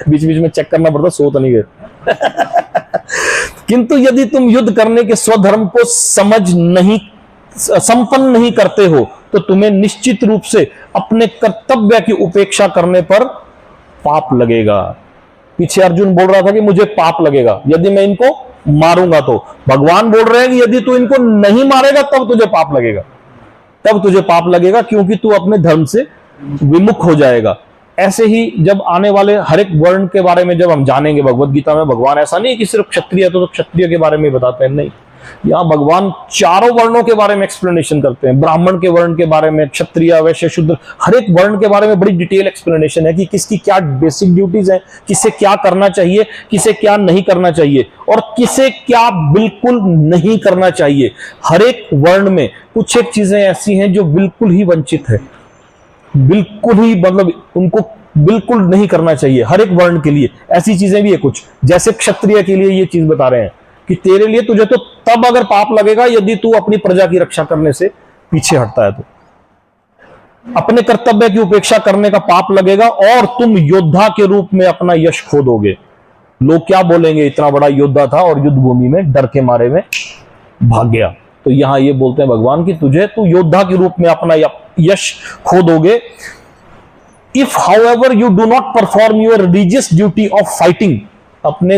बीच बीच में चेक करना पड़ता, सो तो नहीं गए। किंतु यदि तुम युद्ध करने के स्वधर्म को संपन्न नहीं करते हो तो तुम्हें निश्चित रूप से अपने कर्तव्य की उपेक्षा करने पर पाप लगेगा। पीछे अर्जुन बोल रहा था कि मुझे पाप लगेगा यदि मैं इनको मारूंगा, तो भगवान बोल रहे हैं कि यदि तू इनको नहीं मारेगा तब तुझे पाप लगेगा, तब तुझे पाप लगेगा, क्योंकि तू अपने धर्म से विमुख हो जाएगा। ऐसे ही जब आने वाले हर एक वर्ण के बारे में जब हम जानेंगे भगवत गीता में, भगवान ऐसा नहीं कि सिर्फ क्षत्रिय तो क्षत्रिय के बारे में बताते हैं, नहीं, यहाँ भगवान चारों वर्णों के बारे में एक्सप्लेनेशन करते हैं। ब्राह्मण के वर्ण के बारे में, क्षत्रिय, वैश्य, शूद्र, हर एक वर्ण के बारे में बड़ी डिटेल एक्सप्लेनेशन है कि किसकी क्या बेसिक ड्यूटीज है, किसे क्या करना चाहिए, किसे क्या नहीं करना चाहिए, और किसे क्या बिल्कुल नहीं करना चाहिए। हर एक वर्ण में कुछ एक चीजें ऐसी हैं जो बिल्कुल ही वंचित है, बिल्कुल ही, मतलब उनको बिल्कुल नहीं करना चाहिए। हर एक वर्ण के लिए ऐसी चीजें भी है कुछ, जैसे क्षत्रिय के लिए ये चीज बता रहे हैं कि तेरे लिए, तुझे तो तब अगर पाप लगेगा यदि तू अपनी प्रजा की रक्षा करने से पीछे हटता है, तो अपने कर्तव्य की उपेक्षा करने का पाप लगेगा, और तुम योद्धा के रूप में अपना यश खो दोगे। लोग क्या बोलेंगे, इतना बड़ा योद्धा था और युद्ध भूमि में डर के मारे में भाग गया। तो यहां ये बोलते हैं भगवान की तू योद्धा के रूप में अपना यश खो दोगे। If however you do not perform your religious duty of fighting, अपने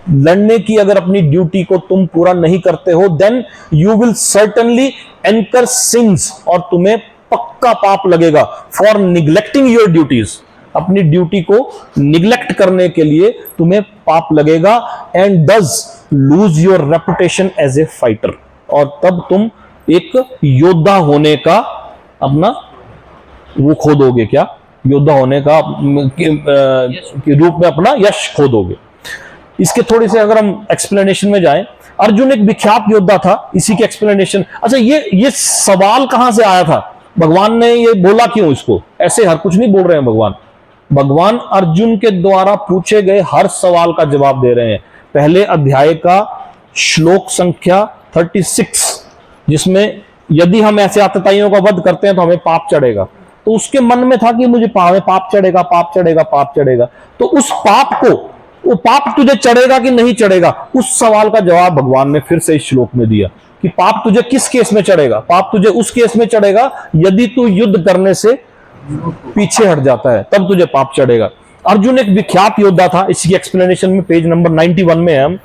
लड़ने की अगर अपनी ड्यूटी को तुम पूरा नहीं करते हो, then you will certainly incur sins, और तुम्हें पक्का पाप लगेगा। फॉर निग्लेक्टिंग योर ड्यूटीज, अपनी ड्यूटी को निग्लेक्ट करने के लिए तुम्हें पाप लगेगा। And thus lose your reputation as a fighter, और तब तुम एक योद्धा होने का अपना वो खो दोगे। क्या? योद्धा होने का के रूप में अपना यश खो दोगे। इसके थोड़ी से अगर हम एक्सप्लेनेशन में जाएं, अर्जुन एक विख्यात योद्धा था, इसी की एक्सप्लेनेशन। अच्छा, ये सवाल कहां से आया था? भगवान ने ये बोला क्यों इसको? ऐसे हर कुछ नहीं बोल रहे हैं भगवान। भगवान अर्जुन के द्वारा पूछे गए हर सवाल का जवाब दे रहे हैं। पहले अध्याय का श्लोक संख्या 36, जिसमें यदि हम ऐसे आतताइयों का वध करते हैं तो हमें पाप चढ़ेगा, तो उसके मन में था कि मुझे पाप चढ़ेगा, पाप चढ़ेगा, पाप चढ़ेगा। तो उस पाप को, वो पाप तुझे चढ़ेगा कि नहीं चढ़ेगा, उस सवाल का जवाब भगवान ने फिर से इस श्लोक में दिया कि पाप तुझे किस केस में चढ़ेगा? पाप तुझे उस केस में चढ़ेगा यदि तू युद्ध करने से पीछे हट जाता है, तब तुझे पाप चढ़ेगा। अर्जुन एक विख्यात योद्धा था, इसकी एक्सप्लेनेशन में पेज नंबर 91 में हम,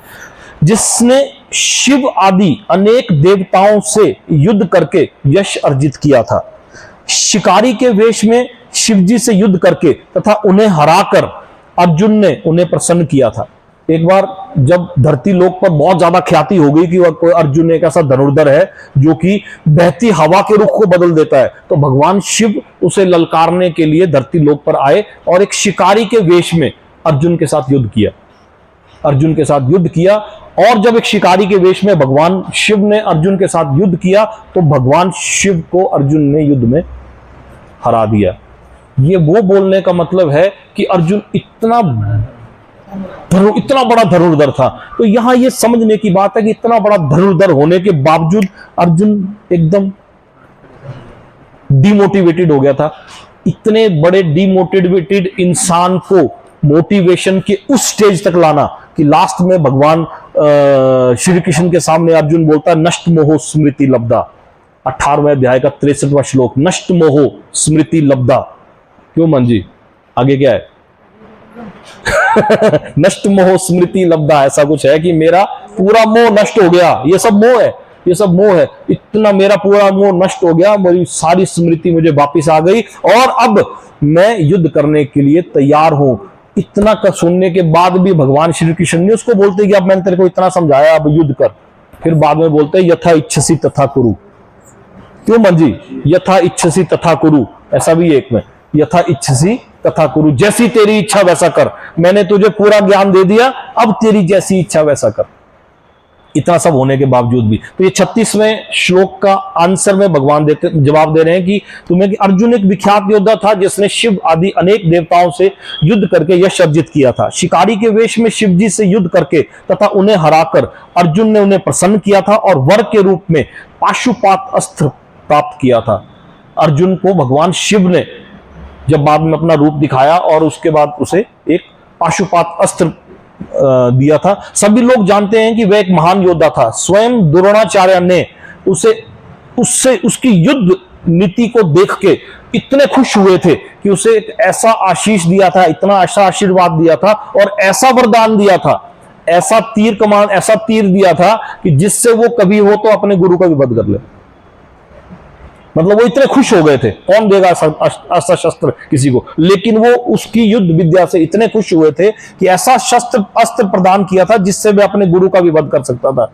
जिसने शिव आदि अनेक देवताओं से युद्ध करके यश अर्जित किया था। शिकारी के वेश में शिवजी से युद्ध करके तथा उन्हें हराकर अर्जुन ने उन्हें प्रसन्न किया था। एक बार जब धरती लोक पर बहुत ज्यादा ख्याति हो गई कि कोई अर्जुन एक ऐसा धनुर्धर है जो कि बहती हवा के रुख को बदल देता है, तो भगवान शिव उसे ललकारने के लिए धरती लोक पर आए और एक शिकारी के वेश में अर्जुन के साथ युद्ध किया। अर्जुन के साथ युद्ध किया, और जब एक शिकारी के वेश में भगवान शिव ने अर्जुन के साथ युद्ध किया तो भगवान शिव को अर्जुन ने युद्ध में हरा दिया। ये वो बोलने का मतलब है कि अर्जुन इतना बड़ा धनुर्धर था। तो यहां ये समझने की बात है कि इतना बड़ा धनुर्धर होने के बावजूद अर्जुन एकदम डिमोटिवेटेड हो गया था। इतने बड़े डिमोटिवेटेड इंसान को मोटिवेशन के उस स्टेज तक लाना कि लास्ट में भगवान श्री कृष्ण के सामने अर्जुन बोलता है, नष्ट मोहो स्मृति लब्धा, 18वें अध्याय का 63वां श्लोक, नष्ट मोहो स्मृति लब्धा। क्यों मन जी, आगे क्या है? नष्ट मोह स्मृति लब्धा, ऐसा कुछ है कि मेरा पूरा मोह नष्ट हो गया। ये सब मोह है, ये सब मोह है। इतना मेरा पूरा मोह नष्ट हो गया, मेरी सारी स्मृति मुझे वापस आ गई और अब मैं युद्ध करने के लिए तैयार हूं। इतना का सुनने के बाद भी भगवान श्री कृष्ण ने उसको बोलते कि अब मैंने तेरे को इतना समझाया, अब युद्ध कर। फिर बाद में बोलते यथा इच्छसी तथा कुरु। क्यों मन जी? यथा इच्छसी तथा कुरु, ऐसा भी एक में, यथा इच्छसी तथा कुरु, जैसी तेरी इच्छा वैसा कर। मैंने तुझे पूरा ज्ञान दे दिया, अब तेरी जैसी इच्छा वैसा कर। इतना सब होने के बावजूद भी, तो ये 36वें श्लोक का आंसर में भगवान जवाब दे रहे हैं कि तुम्हें कि अर्जुन एक विख्यात योद्धा था जिसने शिव आदि अनेक देवताओं से युद्ध करके यश अर्जित किया था। शिकारी के वेश में शिवजी से युद्ध करके तथा उन्हें हराकर अर्जुन ने उन्हें प्रसन्न किया था और वर के रूप में पाशुपात अस्त्र प्राप्त किया था। अर्जुन को भगवान शिव ने जब बाद में अपना रूप दिखाया और उसके बाद उसे एक पाशुपात अस्त्र दिया था। सभी लोग जानते हैं कि वह एक महान योद्धा था। स्वयं द्रोणाचार्य ने उससे उसकी युद्ध नीति को देख के इतने खुश हुए थे कि उसे एक ऐसा आशीष दिया था, इतना ऐसा आशीर्वाद दिया था और ऐसा वरदान दिया था, ऐसा तीर कमान, ऐसा तीर दिया था कि जिससे वो कभी हो तो अपने गुरु का भी वध कर ले। मतलब वो इतने खुश हो गए थे, कौन देगा अस्त्र शस्त्र किसी को, लेकिन वो उसकी युद्ध विद्या से इतने खुश हुए थे कि ऐसा अस्त्र प्रदान किया था जिससे वे अपने गुरु का भी वध कर सकता था।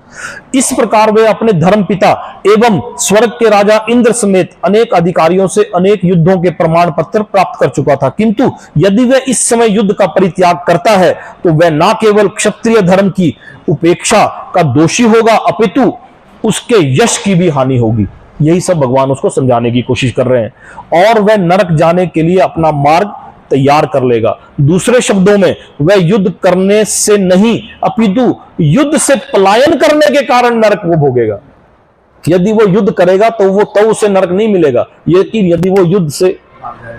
इस प्रकार वे अपने धर्म पिता एवं स्वर्ग के राजा इंद्र समेत अनेक अधिकारियों से अनेक युद्धों के प्रमाण पत्र प्राप्त कर चुका था। किंतु यदि वह इस समय युद्ध का परित्याग करता है तो वह न केवल क्षत्रिय धर्म की उपेक्षा का दोषी होगा अपितु उसके यश की भी हानि होगी। यही सब भगवान उसको समझाने की कोशिश कर रहे हैं और वह नरक जाने के लिए अपना मार्ग तैयार कर लेगा। दूसरे शब्दों में वह युद्ध करने से नहीं अपितु युद्ध से पलायन करने के कारण नरक को भोगेगा। यदि वो युद्ध करेगा तो उसे नरक नहीं मिलेगा, लेकिन यदि वो युद्ध से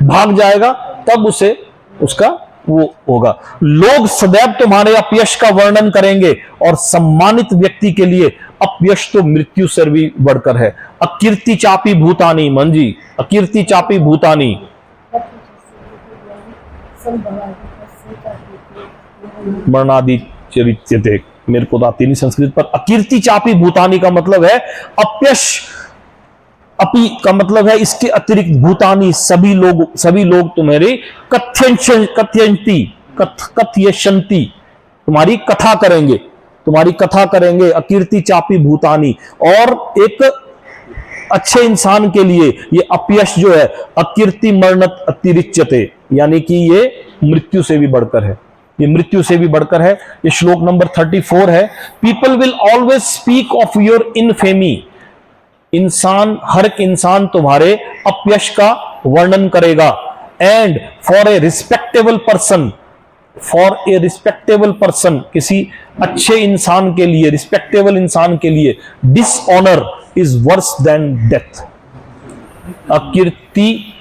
भाग जाएगा तब उसे उसका वो होगा। लोग सदैव तुम्हारे अपयश का वर्णन करेंगे और सम्मानित व्यक्ति के लिए अपयश तो मृत्यु से भी बढ़कर है। अकीर्ति चापी भूतानी, मंजी, अकीर्ति चापी भूतानी, मरणादि चरित्यते। मेरे को आती नहीं संस्कृत, पर अकीर्ति चापी भूतानी का मतलब है अपयश, अपी का मतलब है इसके अतिरिक्त, भूतानी सभी लोग तुम्हारे कथयशंति तुम्हारी कथा करेंगे, अकीर्ति चापी भूतानी। और एक अच्छे इंसान के लिए ये अपयश जो है अकीर्ति मरणत अतिरिच्यते, यानी कि ये मृत्यु से भी बढ़कर है। ये मृत्यु से भी बढ़कर है। ये श्लोक नंबर 34 है। People will always speak of your infamy. हर एक इंसान तुम्हारे अपयश का वर्णन करेगा। And for a respectable person, किसी अच्छे इंसान के लिए, रिस्पेक्टेबल इंसान के लिए, dishonour is worse than death. अकीर्ति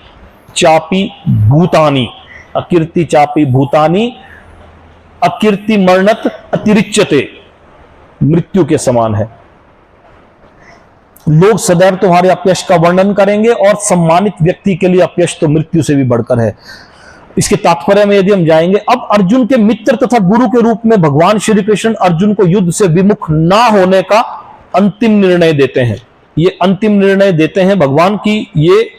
चापी भूतानी, अकीर्ति चापी भूतानी, अकीर्ति मरणत अतिरिच्यते, मृत्यु के समान है। लोग सदैव तुम्हारे अपयश का वर्णन करेंगे और सम्मानित व्यक्ति के लिए अपयश तो मृत्यु से भी बढ़कर है। इसके तात्पर्य में यदि हम जाएंगे, अब अर्जुन के मित्र तथा गुरु के रूप में भगवान श्री कृष्ण अर्जुन को युद्ध से विमुख ना होने का अंतिम निर्णय देते हैं। ये अंतिम निर्णय देते हैं भगवान की ये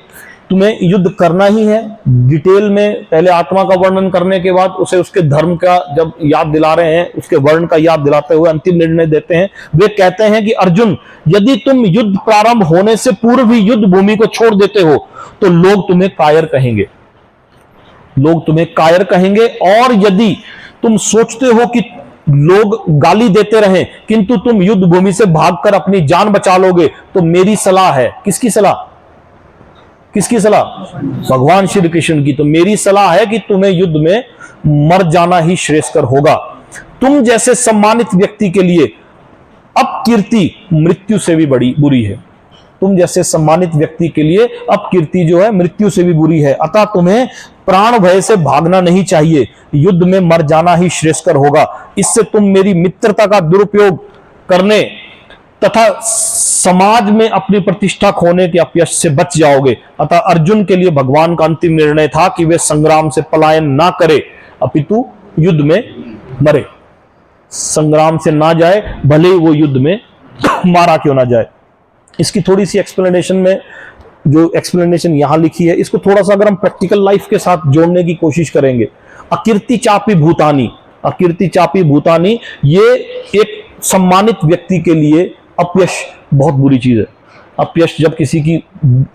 तुम्हें युद्ध करना ही है। डिटेल में पहले आत्मा का वर्णन करने के बाद उसे उसके धर्म का जब याद दिला रहे हैं, उसके वर्ण का याद दिलाते हुए अंतिम निर्णय देते हैं। वे कहते हैं कि अर्जुन, यदि तुम युद्ध प्रारंभ होने से पूर्व ही युद्ध भूमि को छोड़ देते हो तो लोग तुम्हें कायर कहेंगे, लोग तुम्हें कायर कहेंगे। और यदि तुम सोचते हो कि लोग गाली देते रहें किंतु तुम युद्ध भूमि से भागकर अपनी जान बचा लोगे, तो मेरी सलाह है, किसकी सलाह? किसकी सलाह? भगवान श्री कृष्ण की। तो मेरी सलाह है कि तुम्हें युद्ध में मर जाना ही श्रेयस्कर होगा। तुम जैसे सम्मानित व्यक्ति के लिए अपकीर्ति मृत्यु से भी बड़ी बुरी है। तुम जैसे सम्मानित व्यक्ति के लिए अपकीर्ति जो है मृत्यु से भी बुरी है। अतः तुम्हें प्राण भय से भागना नहीं चाहिए, युद्ध में मर जाना ही श्रेयस्कर होगा। इससे तुम मेरी मित्रता का दुरुपयोग करने तथा समाज में अपनी प्रतिष्ठा खोने के अपयश से बच जाओगे। अतः अर्जुन के लिए भगवान का अंतिम निर्णय था कि वे संग्राम से पलायन ना करे, अपितु युद्ध में मरे। संग्राम से ना जाए, भले ही वो युद्ध में मारा क्यों ना जाए। इसकी थोड़ी सी एक्सप्लेनेशन में, जो एक्सप्लेनेशन यहां लिखी है, इसको थोड़ा सा अगर हम प्रैक्टिकल लाइफ के साथ जोड़ने की कोशिश करेंगे। अकीर्ति चापी भूतानी, अकीर्ति चापी भूतानी, ये एक सम्मानित व्यक्ति के लिए अपयश बहुत बुरी चीज है। अपयश, जब किसी की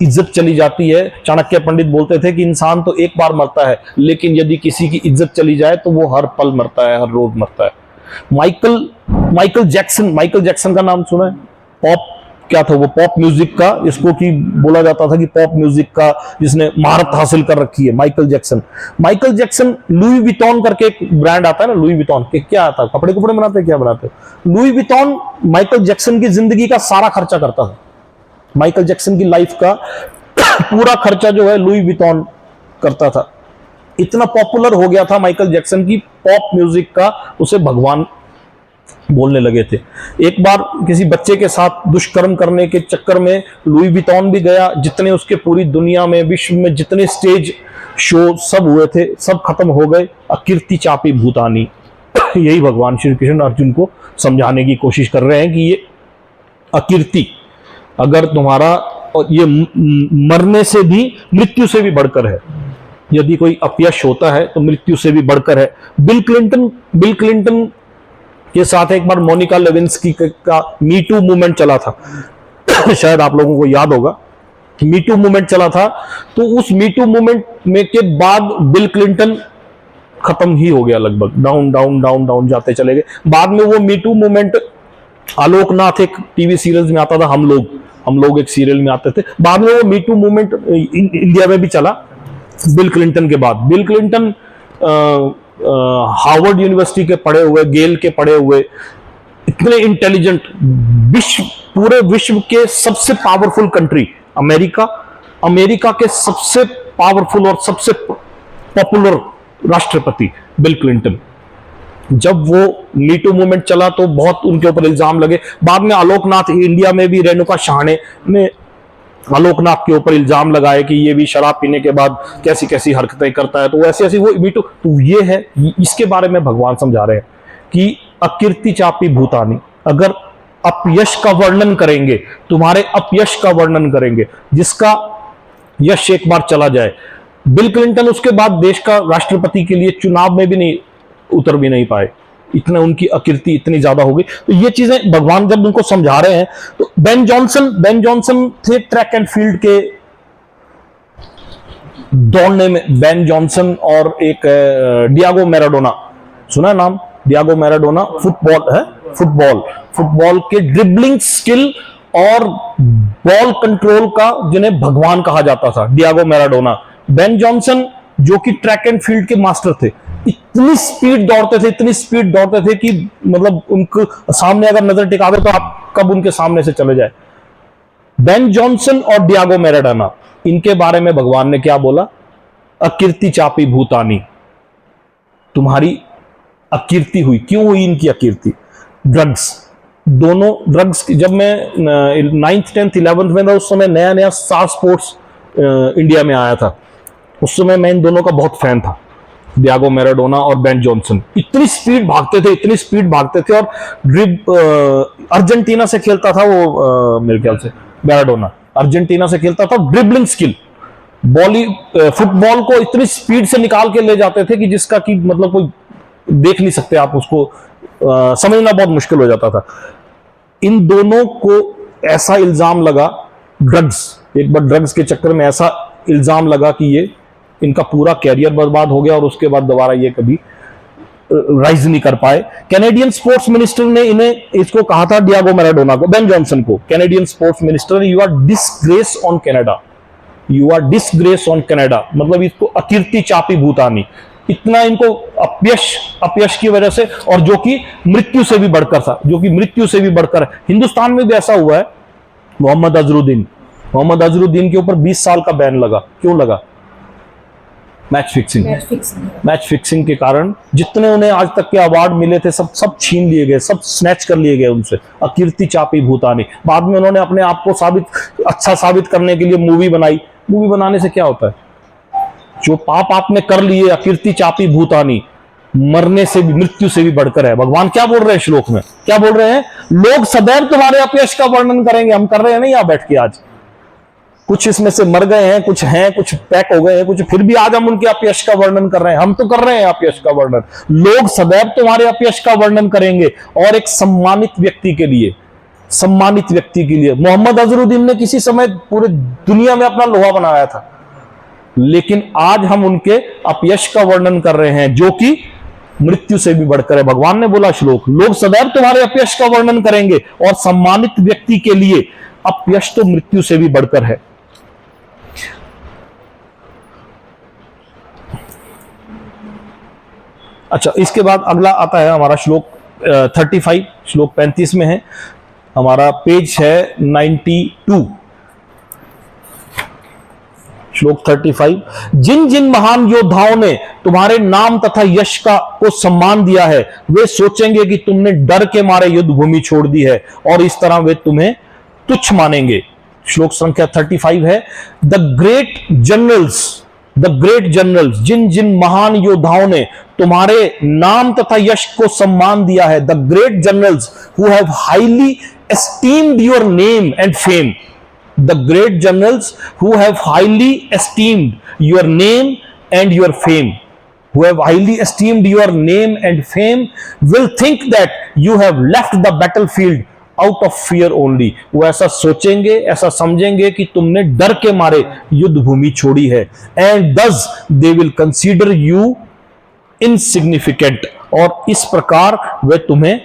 इज्जत चली जाती है, चाणक्य पंडित बोलते थे कि इंसान तो एक बार मरता है, लेकिन यदि किसी की इज्जत चली जाए तो वो हर पल मरता है, हर रोज मरता है। माइकल जैक्सन का नाम सुना है? पॉप, क्या था वो, पॉप म्यूजिक का, इसको कि बोला जाता था कि पॉप म्यूजिक का जिसने महारत हासिल कर रखी है, माइकल जैक्सन लुई विटॉन करके एक ब्रांड आता है ना, लुई विटॉन के, क्या आता है, कपड़े बनाते हैं, क्या बनाते हैं लुई विटॉन। माइकल जैक्सन की जिंदगी का सारा खर्चा करता है, माइकल जैक्सन की लाइफ का पूरा खर्चा जो है लुई विटॉन करता था। इतना पॉपुलर हो गया था माइकल जैक्सन की पॉप म्यूजिक का, उसे भगवान बोलने लगे थे। एक बार किसी बच्चे के साथ दुष्कर्म करने के चक्कर में लुई विटॉन भी गया। जितने उसके पूरी दुनिया में, विश्व में जितने स्टेज शो सब हुए थे, सब खत्म हो गए। अकीर्ति चापी भूतानी, यही भगवान श्री कृष्ण अर्जुन को समझाने की कोशिश कर रहे हैं कि ये अकीर्ति, अगर तुम्हारा, और ये मरने से भी, मृत्यु से भी बढ़कर है। यदि कोई अपयश होता है तो मृत्यु से भी बढ़कर है। बिल क्लिंटन के साथ एक बार मोनिका लेविंस्की का मी टू मूवमेंट चला था शायद आप लोगों को याद होगा, मी टू मूवमेंट चला था। तो उस मी टू मूवमेंट में के बाद बिल क्लिंटन खत्म ही हो गया, लगभग डाउन डाउन डाउन डाउन जाते चले गए। बाद में वो मी टू मूवमेंट, आलोकनाथ एक टीवी सीरियल्स में आता था, हम लोग एक सीरियल में आते थे। बाद में वो मी टू मूवमेंट इंडिया में भी चला बिल क्लिंटन के बाद। बिल क्लिंटन हार्वर्ड यूनिवर्सिटी के पढ़े हुए, गेल के पढ़े हुए, इतने इंटेलिजेंट, पूरे विश्व के सबसे पावरफुल कंट्री अमेरिका के सबसे पावरफुल और सबसे पॉपुलर राष्ट्रपति बिल क्लिंटन। जब वो मी टू मूवमेंट चला तो बहुत उनके ऊपर इल्जाम लगे। बाद में आलोकनाथ, इंडिया में भी रेणुका शहाणे ने आलोकनाथ के ऊपर इल्जाम लगाए कि ये भी शराब पीने के बाद कैसी कैसी हरकतें करता है। तो ऐसी वो मी टू, तो ये है, इसके बारे में भगवान समझा रहे हैं कि अकीर्ति चापी भूतानी, अगर अपयश का वर्णन करेंगे, तुम्हारे अपयश का वर्णन करेंगे, जिसका यश एक बार चला जाए। बिल क्लिंटन उसके बाद देश का राष्ट्रपति के लिए चुनाव में भी नहीं उतर भी नहीं पाए, इतना उनकी अकीर्ति इतनी ज्यादा हो गई। तो ये चीजें भगवान जब उनको समझा रहे हैं, तो बेन जॉनसन थे ट्रैक एंड फील्ड के दौड़ने में, बेन जॉनसन और एक डियागो मैराडोना, सुना है नाम डियागो मैराडोना? फुटबॉल है, फुटबॉल के ड्रिबलिंग स्किल और बॉल कंट्रोल का जिन्हें भगवान कहा जाता था, डियागो मैराडोना। बेन जॉनसन जो कि ट्रैक एंड फील्ड के मास्टर थे, इतनी स्पीड दौड़ते थे कि मतलब उनके सामने अगर नजर टिकावे तो आप कब उनके सामने से चले जाए। बेन जॉनसन और डियागो मैराडोना, इनके बारे में भगवान ने क्या बोला? अकीर्ति चापी भूतानी, तुम्हारी अकीर्ति हुई। क्यों हुई इनकी अकीर्ति? ड्रग्स, दोनों ड्रग्स। जब मैं 9th 10th 11th में था, उस समय नया नया स्टार स्पोर्ट्स इंडिया में आया था। उस समय मैं इन दोनों का बहुत फैन था, डियागो मैराडोना और बेन जॉनसन। इतनी स्पीड भागते थे और अर्जेंटीना से खेलता था वो, मेरे ख्याल से मैराडोना अर्जेंटीना से खेलता था। ड्रिबलिंग स्किल, फुटबॉल को इतनी स्पीड से निकाल के ले जाते थे कि जिसका कि मतलब कोई देख नहीं सकते आप, उसको समझना बहुत मुश्किल हो जाता था। इन दोनों को ऐसा इल्जाम लगा, एक बार ड्रग्स के चक्कर में ऐसा इल्जाम लगा कि ये इनका पूरा कैरियर बर्बाद हो गया और उसके बाद दोबारा ये कभी राइज नहीं कर पाए। कैनेडियन स्पोर्ट्स मिनिस्टर ने इसको कहा था, डियागो मैराडोना को, बेन जॉनसन को, Canadian sports minister, you are disgrace on Canada, मतलब इसको अकीर्ति चापी भूतानी। इतना इनको अपयश की वजह से, और जो कि मृत्यु से भी बढ़कर है। हिंदुस्तान में भी ऐसा हुआ है। मोहम्मद अजरुद्दीन के ऊपर 20 साल का बैन लगा। क्यों लगा? मैच फिक्सिंग के कारण जितने उन्हें आज तक के अवार्ड मिले थे सब छीन लिए गए, सब स्नैच कर लिए गए उनसे। अकीर्ति चापी भूतानी। बाद में उन्होंने अपने आप को अच्छा साबित करने के लिए मूवी बनाई। मूवी बनाने से क्या होता है? जो पाप आपने कर लिए, अकीर्ति चापी भूतानी, मरने से भी, मृत्यु से भी बढ़कर है। भगवान क्या बोल रहे हैं श्लोक में? क्या बोल रहे हैं? लोग सदैव तुम्हारे अपयश का वर्णन करेंगे। हम कर रहे हैं ना यहाँ बैठ के आज। कुछ इसमें से मर गए हैं, कुछ पैक हो गए हैं, कुछ फिर भी आज हम उनके अपयश का वर्णन कर रहे हैं। हम तो कर रहे हैं अपयश का वर्णन। लोग सदैव तुम्हारे अपयश का वर्णन करेंगे। और एक सम्मानित व्यक्ति के लिए मोहम्मद अजरुद्दीन ने किसी समय पूरे दुनिया में अपना लोहा बनाया था, लेकिन आज हम उनके अपयश का वर्णन कर रहे हैं, जो कि मृत्यु से भी बढ़कर है। भगवान ने बोला श्लोक, लोग सदैव तुम्हारे अपयश का वर्णन करेंगे, और सम्मानित व्यक्ति के लिए अपयश तो मृत्यु से भी बढ़कर है। अच्छा, इसके बाद अगला आता है हमारा श्लोक 35, श्लोक 35 में है। हमारा पेज है 92, श्लोक 35। जिन जिन महान योद्धाओं ने तुम्हारे नाम तथा यश को सम्मान दिया है, वे सोचेंगे कि तुमने डर के मारे युद्ध भूमि छोड़ दी है, और इस तरह वे तुम्हें तुच्छ मानेंगे। श्लोक संख्या 35 है। द ग्रेट जनरल्स, जिन जिन महान योद्धाओं ने तुम्हारे नाम तथा यश को सम्मान दिया है, the great generals who have highly esteemed your name and fame, the great generals who have highly esteemed your name and your fame, will think that you have left the battlefield out of fear only. वो ऐसा सोचेंगे, ऐसा समझेंगे कि तुमने डर के मारे युद्ध भूमि छोड़ी है। and thus they will consider you insignificant, और इस प्रकार वे तुम्हें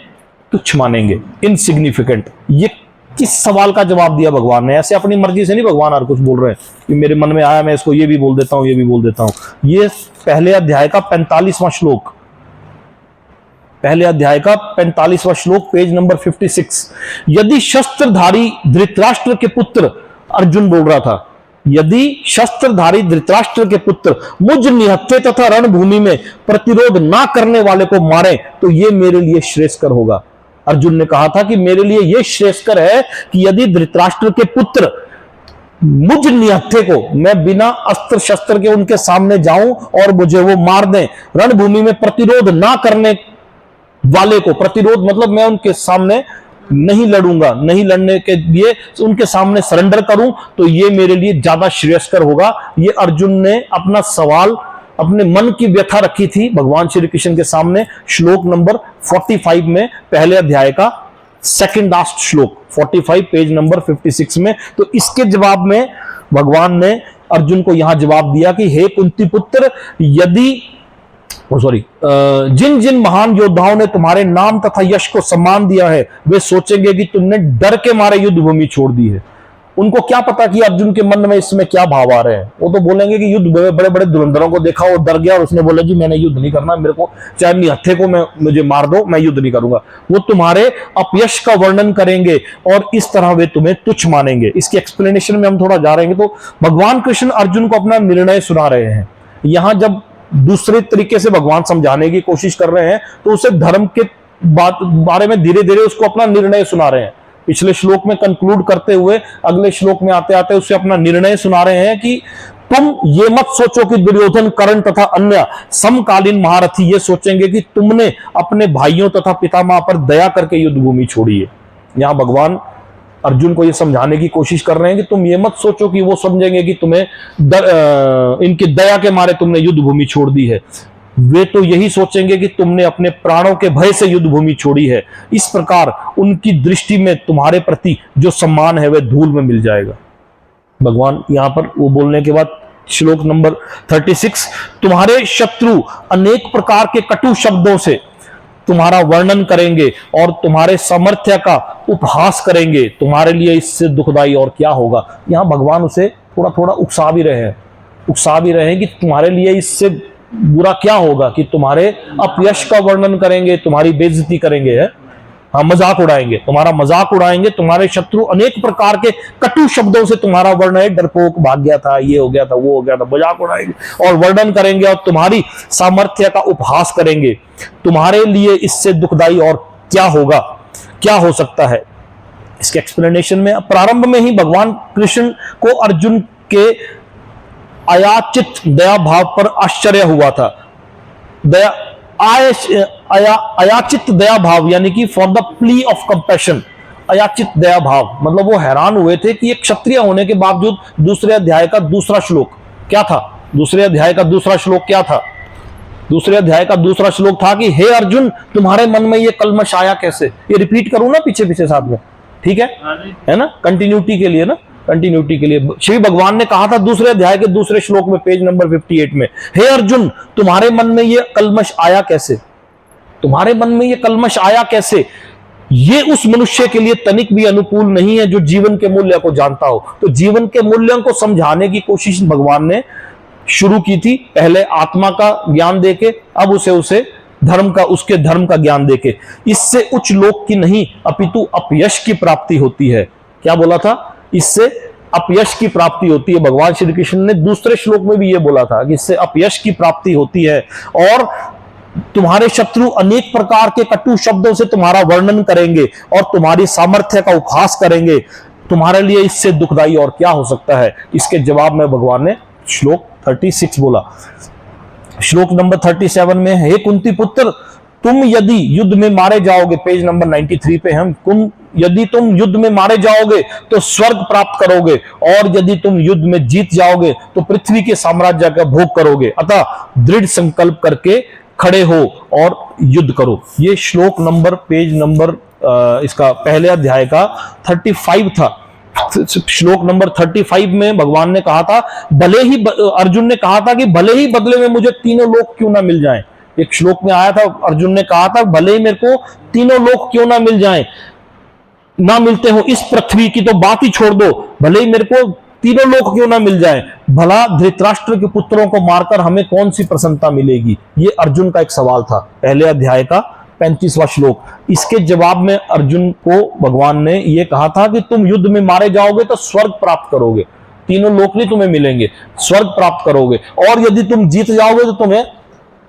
तुच्छ मानेंगे, इनसिग्निफिकेंट। ये किस सवाल का जवाब दिया भगवान ने? ऐसे अपनी मर्जी से नहीं भगवान हर कुछ बोल रहे हैं कि मेरे मन में आया मैं इसको ये भी बोल देता हूं, ये भी बोल देता हूं। ये पहले अध्याय का 45वां श्लोक, पेज नंबर 56। यदि शस्त्रधारी धृतराष्ट्र के पुत्र, अर्जुन बोल रहा था, यदि शस्त्रधारी धृतराष्ट्र के पुत्र मुझ निहत्थे तथा रणभूमि में प्रतिरोध ना करने वाले को मारे, तो ये मेरे लिए श्रेयस्कर होगा। अर्जुन ने कहा था कि मेरे लिए यह श्रेयस्कर है कि यदि धृतराष्ट्र के पुत्र मुझ निहत्थे को, मैं बिना अस्त्र शस्त्र के उनके सामने जाऊं और मुझे वो मार दें, रणभूमि में प्रतिरोध ना करने वाले को, प्रतिरोध मतलब मैं उनके सामने नहीं लड़ूंगा, नहीं लड़ने के लिए उनके सामने सरेंडर करूं, तो ये मेरे लिए ज्यादा श्रेयस्कर होगा। ये अर्जुन ने अपना सवाल, अपने मन की व्यथा रखी थी भगवान श्री कृष्ण के सामने, श्लोक नंबर 45 में, पहले अध्याय का सेकंड लास्ट श्लोक 45, पेज नंबर 56 में। तो इसके जवाब में भगवान ने अर्जुन को यहां जवाब दिया कि हे कुंती पुत्र, यदि सॉरी, जिन जिन महान योद्धाओं ने तुम्हारे नाम तथा यश को सम्मान दिया है वे सोचेंगे कि तुमने डर के मारे युद्ध भूमि छोड़ दी है। उनको क्या पता कि अर्जुन के मन में इसमें क्या भाव आ रहे हैं। वो तो बोलेंगे कि युद्ध, बड़े बड़े धुरंधरों को देखा, वो डर गया और उसने बोला जी मैंने युद्ध नहीं करना, मेरे को चाहे निहत्थे को मुझे मार दो, मैं युद्ध नहीं करूंगा। वो तुम्हारे अपयश का वर्णन करेंगे और इस तरह वे तुम्हें तुच्छ मानेंगे। इसकी एक्सप्लेनेशन में हम थोड़ा जा रहे हैं। तो भगवान कृष्ण अर्जुन को अपना निर्णय सुना रहे हैं। यहां जब दूसरे तरीके से भगवान समझाने की कोशिश कर रहे हैं तो उसे धर्म के बारे में धीरे धीरे उसको अपना निर्णय सुना रहे हैं। पिछले श्लोक में कंक्लूड करते हुए अगले श्लोक में आते आते उसे अपना निर्णय सुना रहे हैं कि तुम ये मत सोचो कि दुर्योधन, कर्ण तथा अन्य समकालीन महारथी ये सोचेंगे कि तुमने अपने भाइयों तथा पितामह पर दया करके युद्ध भूमि छोड़ी है। यहां भगवान अर्जुन को ये समझाने की कोशिश कर रहे हैं कि तुम ये मत सोचो कि वो समझेंगे कि तुम्हें इनकी दया के मारे तुमने युद्ध भूमि छोड़ दी है। वे तो यही सोचेंगे कि तुमने अपने प्राणों के भय से युद्ध भूमि छोड़ी है। इस प्रकार उनकी दृष्टि में तुम्हारे प्रति जो सम्मान है वह धूल में मिल जाएगा। भगवान यहां पर वो बोलने के बाद श्लोक नंबर 36, तुम्हारे शत्रु अनेक प्रकार के कटु शब्दों से तुम्हारा वर्णन करेंगे और तुम्हारे सामर्थ्य का उपहास करेंगे। तुम्हारे लिए इससे दुखदाई और क्या होगा। यहां भगवान उसे थोड़ा थोड़ा उकसा भी रहे हैं कि तुम्हारे लिए इससे बुरा क्या होगा कि तुम्हारे अपयश का वर्णन करेंगे, तुम्हारी बेइज्जती करेंगे, है हाँ, मजाक उड़ाएंगे, तुम्हारा मजाक उड़ाएंगे। तुम्हारे शत्रु अनेक प्रकार के कटु शब्दों से तुम्हारा वर्णन, डरपोक, भाग गया था, ये हो गया था, वो हो गया था, मजाक उड़ाएंगे और वर्णन करेंगे और तुम्हारी सामर्थ्य का उपहास करेंगे। तुम्हारे लिए इससे दुखदाई और क्या होगा, क्या हो सकता है। इसके एक्सप्लेनेशन में प्रारंभ में ही भगवान कृष्ण को अर्जुन के अयाचित दया भाव पर आश्चर्य हुआ था। अयाचित दया भाव यानी कि for the plea of compassion. अयाचित दया भाव मतलब वो हैरान हुए थे कि एक क्षत्रिय होने के बावजूद दूसरे अध्याय का दूसरा श्लोक क्या था। दूसरे अध्याय का दूसरा श्लोक था कि हे अर्जुन, तुम्हारे मन में ये कलमश आया कैसे। ये रिपीट करूं ना पीछे पीछे साथ में, ठीक है ना, कंटिन्यूटी के लिए श्री भगवान ने कहा था दूसरे अध्याय के दूसरे श्लोक में, पेज नंबर 58 में, हे अर्जुन, तुम्हारे मन में ये कलमश आया कैसे। ये उस मनुष्य के लिए तनिक भी अनुकूल नहीं है जो जीवन के मूल्य को जानता हो। तो जीवन के मूल्यों को समझाने की कोशिश भगवान ने शुरू की थी, पहले आत्मा का ज्ञान देके, अब उसे उसके धर्म का ज्ञान देके। इससे उच्च लोक की नहीं अपितु अपयश की प्राप्ति होती है। क्या बोला था, इससे अपयश की प्राप्ति होती है। भगवान श्री कृष्ण ने दूसरे श्लोक में भी यह बोला था कि इससे अपयश की प्राप्ति होती है और तुम्हारे शत्रु अनेक प्रकार के कटु शब्दों से तुम्हारा वर्णन करेंगे और तुम्हारी सामर्थ्य का उपहास करेंगे। तुम्हारे लिए इससे दुखदाई और क्या हो सकता है। इसके जवाब में भगवान ने श्लोक 36 बोला। श्लोक नंबर 37 में, हे कुंती पुत्र, तुम यदि युद्ध में मारे जाओगे, पेज नंबर 93 पे हम, यदि तुम युद्ध में मारे जाओगे तो स्वर्ग प्राप्त करोगे और यदि तुम युद्ध में जीत जाओगे तो पृथ्वी के साम्राज्य का भोग करोगे। अतः दृढ़ संकल्प करके खड़े हो और युद्ध करो। ये श्लोक नंबर, पेज नंबर इसका पहले अध्याय का 35 था। श्लोक नंबर 35 में भगवान ने कहा था, अर्जुन ने कहा था कि भले ही बदले में मुझे तीनों लोक क्यों ना मिल जाएं। एक श्लोक में आया था, अर्जुन ने कहा था भले ही मेरे को तीनों लोक क्यों ना मिल जाएं, ना मिलते हो इस पृथ्वी की तो बात ही छोड़ दो, भले ही मेरे को तीनों लोक क्यों ना मिल जाएं, भला धृतराष्ट्र के पुत्रों को मारकर हमें कौन सी प्रसन्नता मिलेगी। ये अर्जुन का एक सवाल था, पहले अध्याय का 35वां श्लोक। इसके जवाब में अर्जुन को भगवान ने यह कहा था कि तुम युद्ध में मारे जाओगे तो स्वर्ग प्राप्त करोगे, तीनों लोक नहीं तुम्हें मिलेंगे, स्वर्ग प्राप्त करोगे, और यदि तुम जीत जाओगे तो तुम्हें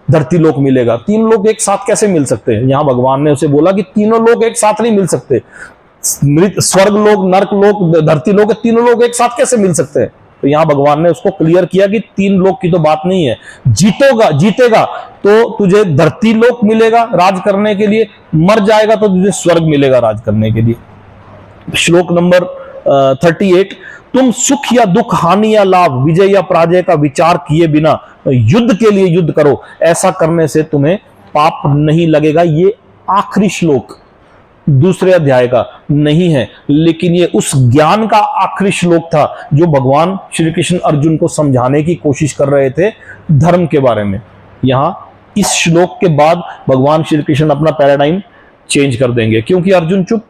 धरती लोक मिलेगा। तीन लोग एक साथ कैसे मिल सकते हैं। यहां भगवान ने उसे बोला कि तीनों लोग एक साथ नहीं मिल सकते, स्वर्ग लोक, नरक लोक, धरती लोक, तीनों लोग एक साथ कैसे मिल सकते हैं। तो यहां भगवान ने उसको क्लियर किया कि तीन लोक की तो बात नहीं है, जीतेगा तो तुझे धरती लोक मिलेगा राज करने के लिए, मर जाएगा तो तुझे स्वर्ग मिलेगा राज करने के लिए। श्लोक नंबर 38, तुम सुख या दुख, हानि या लाभ, विजय या पराजय का विचार किए बिना युद्ध के लिए युद्ध करो, ऐसा करने से तुम्हें पाप नहीं लगेगा। ये आखिरी श्लोक दूसरे अध्याय का नहीं है, लेकिन ये उस ज्ञान का आखिरी श्लोक था जो भगवान श्री कृष्ण अर्जुन को समझाने की कोशिश कर रहे थे धर्म के बारे में। यहां इस श्लोक के बाद भगवान श्री कृष्ण अपना पैराडाइम चेंज कर देंगे, क्योंकि अर्जुन चुप,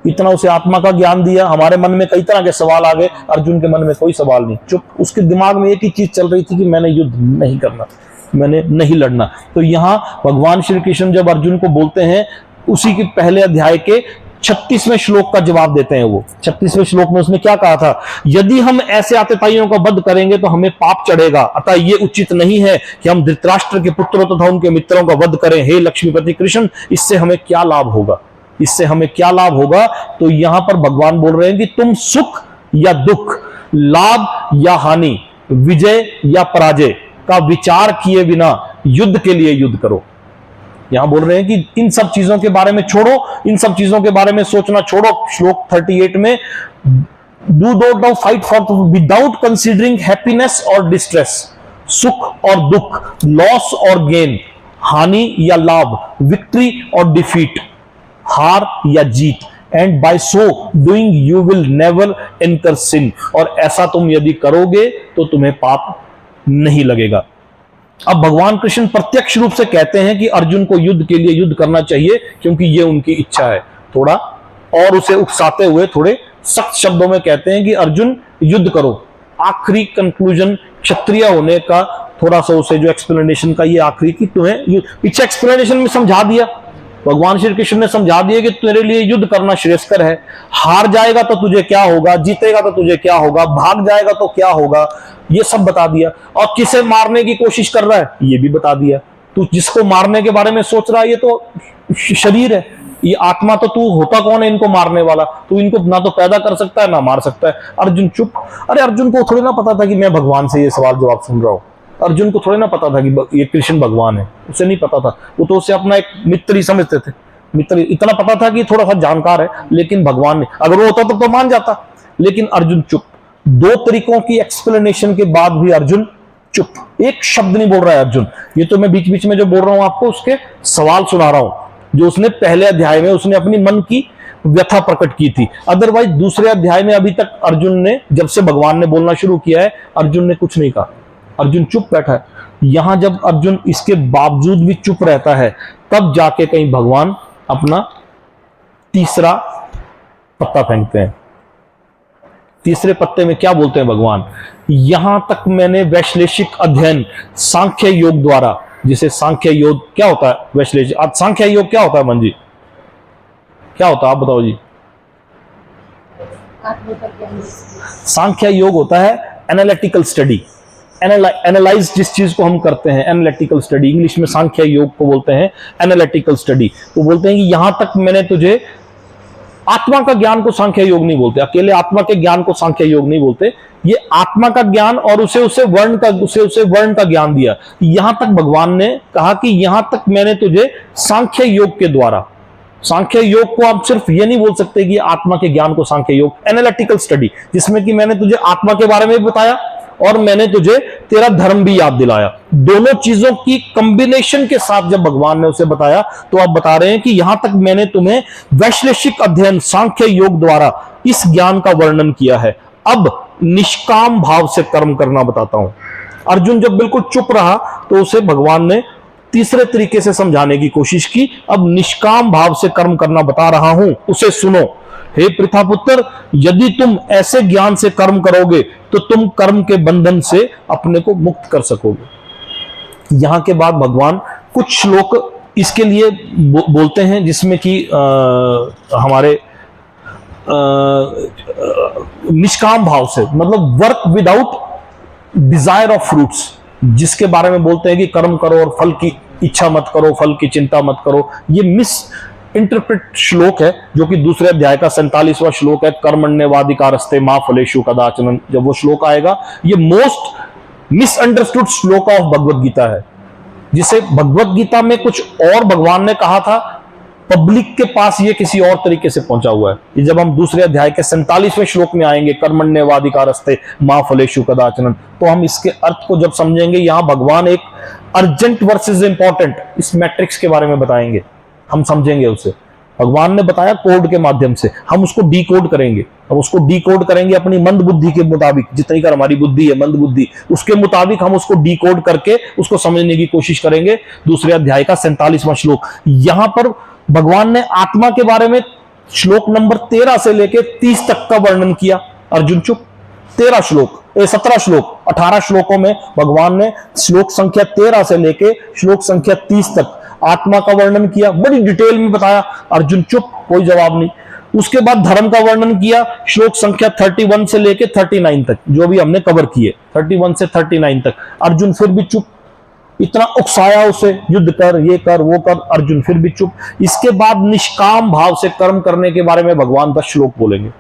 इतना उसे आत्मा का ज्ञान दिया, हमारे मन में कई तरह के सवाल आ गए, अर्जुन के मन में कोई सवाल नहीं, चुप। उसके दिमाग में एक ही चीज चल रही थी कि मैंने युद्ध नहीं करना, मैंने नहीं लड़ना। तो यहां भगवान श्री कृष्ण जब अर्जुन को बोलते हैं, उसी के पहले अध्याय के 36वें श्लोक का जवाब देते हैं। वो 36वें श्लोक में उसने क्या कहा था, यदि हम ऐसे आतताइयों का वध करेंगे तो हमें पाप चढ़ेगा, अतः ये उचित नहीं है कि हम धृतराष्ट्र के पुत्रों तथा उनके मित्रों का वध करें। हे लक्ष्मीपति कृष्ण, इससे हमें क्या लाभ होगा, इससे हमें क्या लाभ होगा। तो यहां पर भगवान बोल रहे हैं कि तुम सुख या दुख, लाभ या हानि, विजय या पराजय का विचार किए बिना युद्ध के लिए युद्ध करो। यहां बोल रहे हैं कि इन सब चीजों के बारे में छोड़ो, इन सब चीजों के बारे में सोचना छोड़ो। श्लोक 38 में do not fight for without considering happiness और डिस्ट्रेस, सुख और दुख, लॉस और गेन, हानि या लाभ, विक्ट्री और डिफीट, हार या जीत, and by so doing you will never incur sin. और ऐसा तुम यदि करोगे तो तुम्हें पाप नहीं लगेगा। अब भगवान कृष्ण प्रत्यक्ष रूप से कहते हैं कि अर्जुन को युद्ध के लिए युद्ध करना चाहिए, क्योंकि ये उनकी इच्छा है। थोड़ा और उसे उकसाते हुए थोड़े सख्त शब्दों में कहते हैं कि अर्जुन युद्ध करो। आखिरी कंक्लूजन क्षत्रिय होने का थोड़ा सा उसे जो एक्सप्लेनेशन का ये आखिरी की तुम्हें पीछे एक्सप्लेनेशन में समझा दिया, भगवान श्री कृष्ण ने समझा दिया कि तेरे लिए युद्ध करना श्रेयस्कर है। हार जाएगा तो तुझे क्या होगा, जीतेगा तो तुझे क्या होगा, भाग जाएगा तो क्या होगा, ये सब बता दिया। और किसे मारने की कोशिश कर रहा है ये भी बता दिया। तू जिसको मारने के बारे में सोच रहा है ये तो शरीर है, ये आत्मा तो तू होता कौन है इनको मारने वाला? तू इनको ना तो पैदा कर सकता है ना मार सकता है। अर्जुन चुप। अरे अर्जुन को थोड़ी ना पता था कि मैं भगवान से ये सवाल जवाब सुन रहा हूं। अर्जुन को थोड़ी ना पता था कि ये कृष्ण भगवान है, उसे नहीं पता था। वो तो उसे अपना एक मित्र ही समझते थे। मित्र इतना पता था कि थोड़ा सा जानकार है, लेकिन भगवान ने, अगर वो होता तो मान जाता। लेकिन अर्जुन चुप। 2 तरीकों की एक्सप्लेनेशन के बाद भी अर्जुन चुप, एक शब्द नहीं बोल रहा है अर्जुन। ये तो मैं बीच बीच में जो बोल रहा हूं आपको उसके सवाल सुना रहा हूं, जो उसने पहले अध्याय में उसने अपनी मन की व्यथा प्रकट की थी। अदरवाइज दूसरे अध्याय में अभी तक अर्जुन ने, जब से भगवान ने बोलना शुरू किया है, अर्जुन ने कुछ नहीं कहा। अर्जुन चुप बैठा है। यहां जब अर्जुन इसके बावजूद भी चुप रहता है, तब जाके कहीं भगवान अपना तीसरा पत्ता फेंकते हैं। तीसरे पत्ते में क्या बोलते हैं भगवान? यहां तक मैंने वैश्लेषिक अध्ययन सांख्य योग द्वारा, जिसे सांख्य योग क्या होता है, वैश्लेषिक सांख्य योग क्या होता है? मन जी क्या होता है आप बताओ जी? सांख्य योग होता है एनालिटिकल स्टडी। एनालाइज जिस चीज को हम करते हैं, एनालिटिकल स्टडी, इंग्लिश में सांख्य योग को बोलते हैं एनालिटिकल स्टडी। तो बोलते हैं कि यहां तक मैंने तुझे, आत्मा का ज्ञान को सांख्य योग नहीं बोलते, अकेले आत्मा के ज्ञान को सांख्य योग नहीं बोलते, ये आत्मा का ज्ञान और उसे वर्ण का ज्ञान दिया। यहां तक भगवान ने कहा कि यहां तक मैंने तुझे सांख्य योग के द्वारा, सांख्य योग को आप सिर्फ ये नहीं बोल सकते कि आत्मा के ज्ञान को सांख्य योग, एनालिटिकल स्टडी, जिसमें कि मैंने तुझे आत्मा के बारे में भी बताया और मैंने तुझे तेरा धर्म भी याद दिलाया। दोनों चीजों की कॉम्बिनेशन के साथ जब भगवान ने उसे बताया, तो आप बता रहे हैं कि यहां तक मैंने तुम्हें वैश्लेषिक अध्ययन सांख्य योग द्वारा इस ज्ञान का वर्णन किया है। अब निष्काम भाव से कर्म करना बताता हूं। अर्जुन जब बिल्कुल चुप रहा तो उसे भगवान ने तीसरे तरीके से समझाने की कोशिश की। अब निष्काम भाव से कर्म करना बता रहा हूं, उसे सुनो। हे पृथापुत्र, यदि तुम ऐसे ज्ञान से कर्म करोगे तो तुम कर्म के बंधन से अपने को मुक्त कर सकोगे। यहां के बाद भगवान कुछ श्लोक इसके लिए बोलते हैं, जिसमें कि हमारे निष्काम भाव से, मतलब work without desire of fruits, जिसके बारे में बोलते हैं कि कर्म करो और फल की इच्छा मत करो, फल की चिंता मत करो। ये मिस इंटरप्रेट श्लोक है, जो कि दूसरे अध्याय का 47वां श्लोक है, कर्मण्यवाधिकारस्ते मा फलेषु कदाचन। जब वो श्लोक आएगा, ये मोस्ट मिसअंडरस्टूड श्लोक ऑफ भगवत गीता है, जिसे भगवत गीता में कुछ और भगवान ने कहा था, पब्लिक के पास ये किसी और तरीके से पहुंचा हुआ है। ये जब हम दूसरे अध्याय के 47वें श्लोक में आएंगे, कर्मण्यवाधिकारस्ते मा फलेषु कदाचन, तो हम इसके अर्थ को जब समझेंगे। यहां भगवान एक अर्जेंट वर्सेस इंपॉर्टेंट, इस मैट्रिक्स के बारे में बताएंगे, हम समझेंगे उसे। भगवान ने बताया कोड के माध्यम से, हम उसको डिकोड करेंगे। हम उसको डिकोड करेंगे अपनी मंद बुद्धि के मुताबिक, जितनी कर हमारी बुद्धि है मंद बुद्धि, उसके मुताबिक हम उसको डिकोड करके उसको समझने की कोशिश करेंगे। दूसरे अध्याय का 47वां श्लोक, यहां पर भगवान ने आत्मा के बारे में श्लोक नंबर 13 से लेके 30 तक का वर्णन किया। अर्जुन चुप। 17 श्लोक 18 श्लोकों में भगवान ने श्लोक संख्या 13 से लेके श्लोक संख्या 30 तक आत्मा का वर्णन किया, बड़ी डिटेल में बताया। अर्जुन चुप, कोई जवाब नहीं। उसके बाद धर्म का वर्णन किया श्लोक संख्या 31 से लेके 39 तक, जो भी हमने कवर किए 31 से 39 तक। अर्जुन फिर भी चुप, इतना उकसाया उसे, युद्ध कर, ये कर, वो कर, अर्जुन फिर भी चुप। इसके बाद निष्काम भाव से कर्म करने के बारे में भगवान 10 श्लोक बोलेंगे,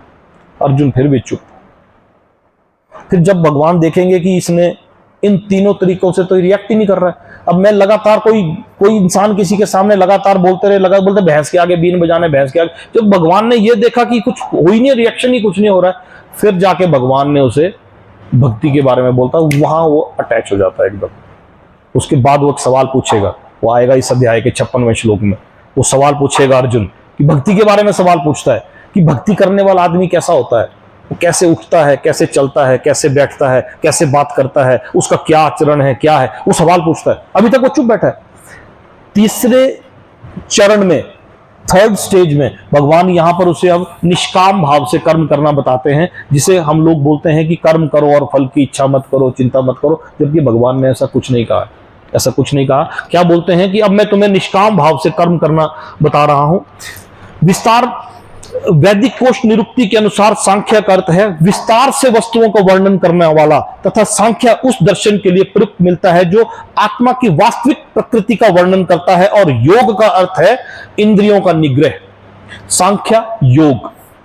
अर्जुन फिर भी चुप। फिर जब भगवान देखेंगे कि इसने इन तीनों तरीकों से तो रिएक्ट ही नहीं कर रहा है, अब मैं लगातार कोई इंसान किसी के सामने लगातार बोलते रहे, बोलते भैंस के आगे बीन बजाने, भैंस के आगे, जब भगवान ने ये देखा कि कुछ हो ही नहीं, रिएक्शन ही कुछ नहीं हो रहा है, फिर जाके भगवान ने उसे भक्ति के बारे में बोलता, वहां वो अटैच हो जाता है एकदम। उसके बाद वो एक सवाल पूछेगा, वो आएगा इस अध्याय के 56वें श्लोक में, वो सवाल पूछेगा अर्जुन कि भक्ति के बारे में सवाल पूछता है कि भक्ति करने वाला आदमी कैसा होता है, वो कैसे उठता है, कैसे चलता है, कैसे बैठता है, कैसे बात करता है, उसका क्या आचरण है, क्या है, वो सवाल पूछता है। अभी तक वो चुप बैठा है। तीसरे चरण में, थर्ड स्टेज में भगवान यहां पर उसे अब निष्काम भाव से कर्म करना बताते हैं, जिसे हम लोग बोलते हैं कि कर्म करो और फल की इच्छा मत करो, चिंता मत करो, जबकि भगवान ने ऐसा कुछ नहीं कहा। ऐसा कुछ नहीं कहा। क्या बोलते हैं कि अब मैं तुम्हें निष्काम भाव से कर्म करना बता रहा हूं। विस्तार वैदिक कोश निरुक्ति के अनुसार सांख्य का अर्थ है विस्तार से वस्तुओं का वर्णन करने वाला, तथा सांख्य उस दर्शन के लिए प्रयुक्त मिलता है जो आत्मा की वास्तविक प्रकृति का वर्णन करता है, और योग का अर्थ है इंद्रियों का निग्रह।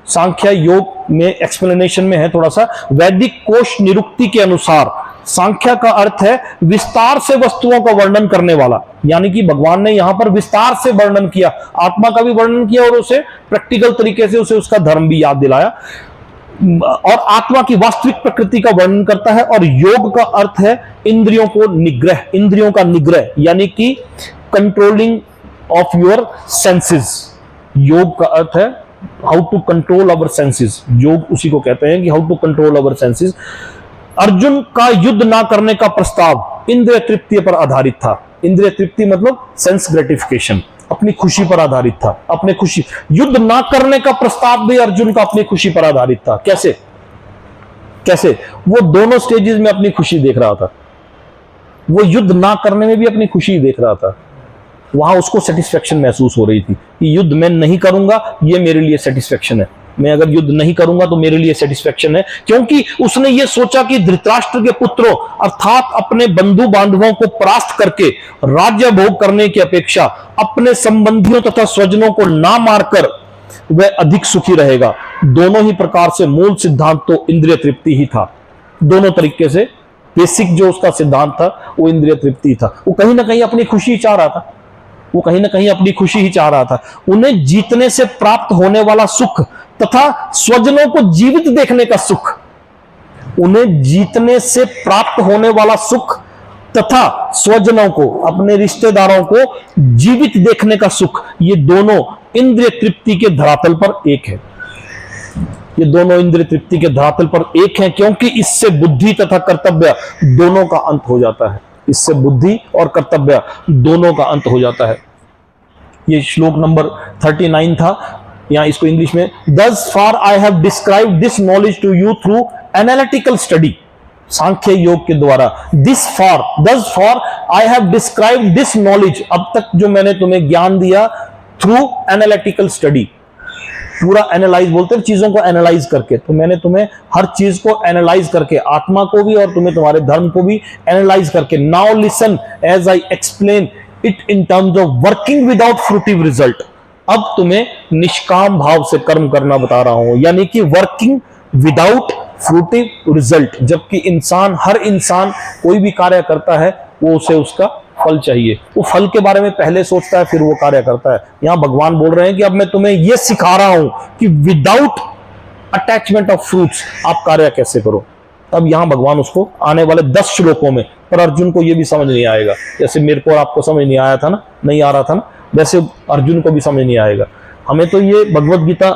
सांख्य योग में एक्सप्लेनेशन में है थोड़ा सा, वैदिक कोश निरुक्ति के अनुसार सांख्य का अर्थ है विस्तार से वस्तुओं का वर्णन करने वाला, यानी कि भगवान ने यहां पर विस्तार से वर्णन किया, आत्मा का भी वर्णन किया और उसे प्रैक्टिकल तरीके से उसे उसका धर्म भी याद दिलाया, और आत्मा की वास्तविक प्रकृति का वर्णन करता है। और योग का अर्थ है इंद्रियों को निग्रह, इंद्रियों का निग्रह, यानी कि कंट्रोलिंग ऑफ योर सेंसेस। योग का अर्थ है how to control our senses, yoga उसी को कहते हैं कि how to control our senses. Arjun का युद्ध ना करने का प्रस्ताव इंद्रिय तृप्ति पर आधारित था। इंद्रिय तृप्ति मतलब सेंस ग्रेटिफिकेशन, अपनी खुशी पर आधारित था, अपने खुशी। युद्ध ना करने का प्रस्ताव भी अर्जुन का अपनी खुशी पर आधारित था। कैसे? वो दोनों स्टेजेस में अपनी खुशी देख रहा था। वो युद्ध ना करने में भी अपनी खुशी देख रहा था, वहां उसको सेटिस्फेक्शन महसूस हो रही थी कि युद्ध मैं नहीं करूंगा, ये मेरे लिए सेटिस्फेक्शन है। मैं अगर युद्ध नहीं करूंगा तो मेरे लिए सेटिस्फेक्शन है, क्योंकि उसने ये सोचा कि धृतराष्ट्र के पुत्रों अर्थात अपने बंधु बांधवों को परास्त करके राज्य भोग करने की अपेक्षा अपने संबंधियों तथा स्वजनों को ना मारकर वह अधिक सुखी रहेगा। दोनों ही प्रकार से मूल सिद्धांत तो इंद्रिय तृप्ति ही था। दोनों तरीके से बेसिक जो उसका सिद्धांत था वो इंद्रिय तृप्ति था। वो कहीं ना कहीं अपनी खुशी चाह रहा था, वो कहीं ना कहीं अपनी खुशी ही चाह रहा था। उन्हें जीतने से प्राप्त होने वाला सुख तथा स्वजनों को जीवित देखने का सुख, उन्हें जीतने से प्राप्त होने वाला सुख तथा स्वजनों को, अपने रिश्तेदारों को जीवित देखने का सुख, ये दोनों इंद्रिय तृप्ति के धरातल पर एक है। ये दोनों इंद्रिय तृप्ति के धरातल पर एक हैं, क्योंकि इससे बुद्धि तथा कर्तव्य दोनों का अंत हो जाता है। इससे बुद्धि और कर्तव्य दोनों का अंत हो जाता है। ये श्लोक नंबर 39 था। यहां इसको इंग्लिश में, thus far I have described this knowledge to you through analytical study, सांख्य योग के द्वारा। thus far I have described this knowledge, अब तक जो मैंने तुम्हें ज्ञान दिया, through analytical study, पूरा एनालाइज बोलते हैं चीजों को एनालाइज करके, तो मैंने तुम्हें हर चीज को एनालाइज करके, आत्मा को भी और तुम्हें तुम्हारे धर्म को भी एनालाइज करके, now listen as I explain it in terms of working without fruitive result, अब तुम्हें निष्काम भाव से कर्म करना बता रहा हूं, यानी कि वर्किंग विदाउट फ्रूटिव रिजल्ट। जबकि इंसान, हर इंसान कोई भी कार्य करता है वो उसे उसका फल चाहिए, वो फल के बारे में पहले सोचता है फिर वो कार्य करता है। यहां भगवान बोल रहे हैं कि अब मैं तुम्हें यह सिखा रहा हूं कि विदाउट अटैचमेंट ऑफ फ्रूट्स आप कार्य कैसे करो। तब यहां भगवान उसको आने वाले 10 श्लोकों में, पर अर्जुन को यह भी समझ नहीं आएगा, जैसे मेरे को और आपको समझ नहीं आया था ना, नहीं आ रहा था ना, वैसे अर्जुन को भी समझ नहीं आएगा। हमें तो ये भगवत गीता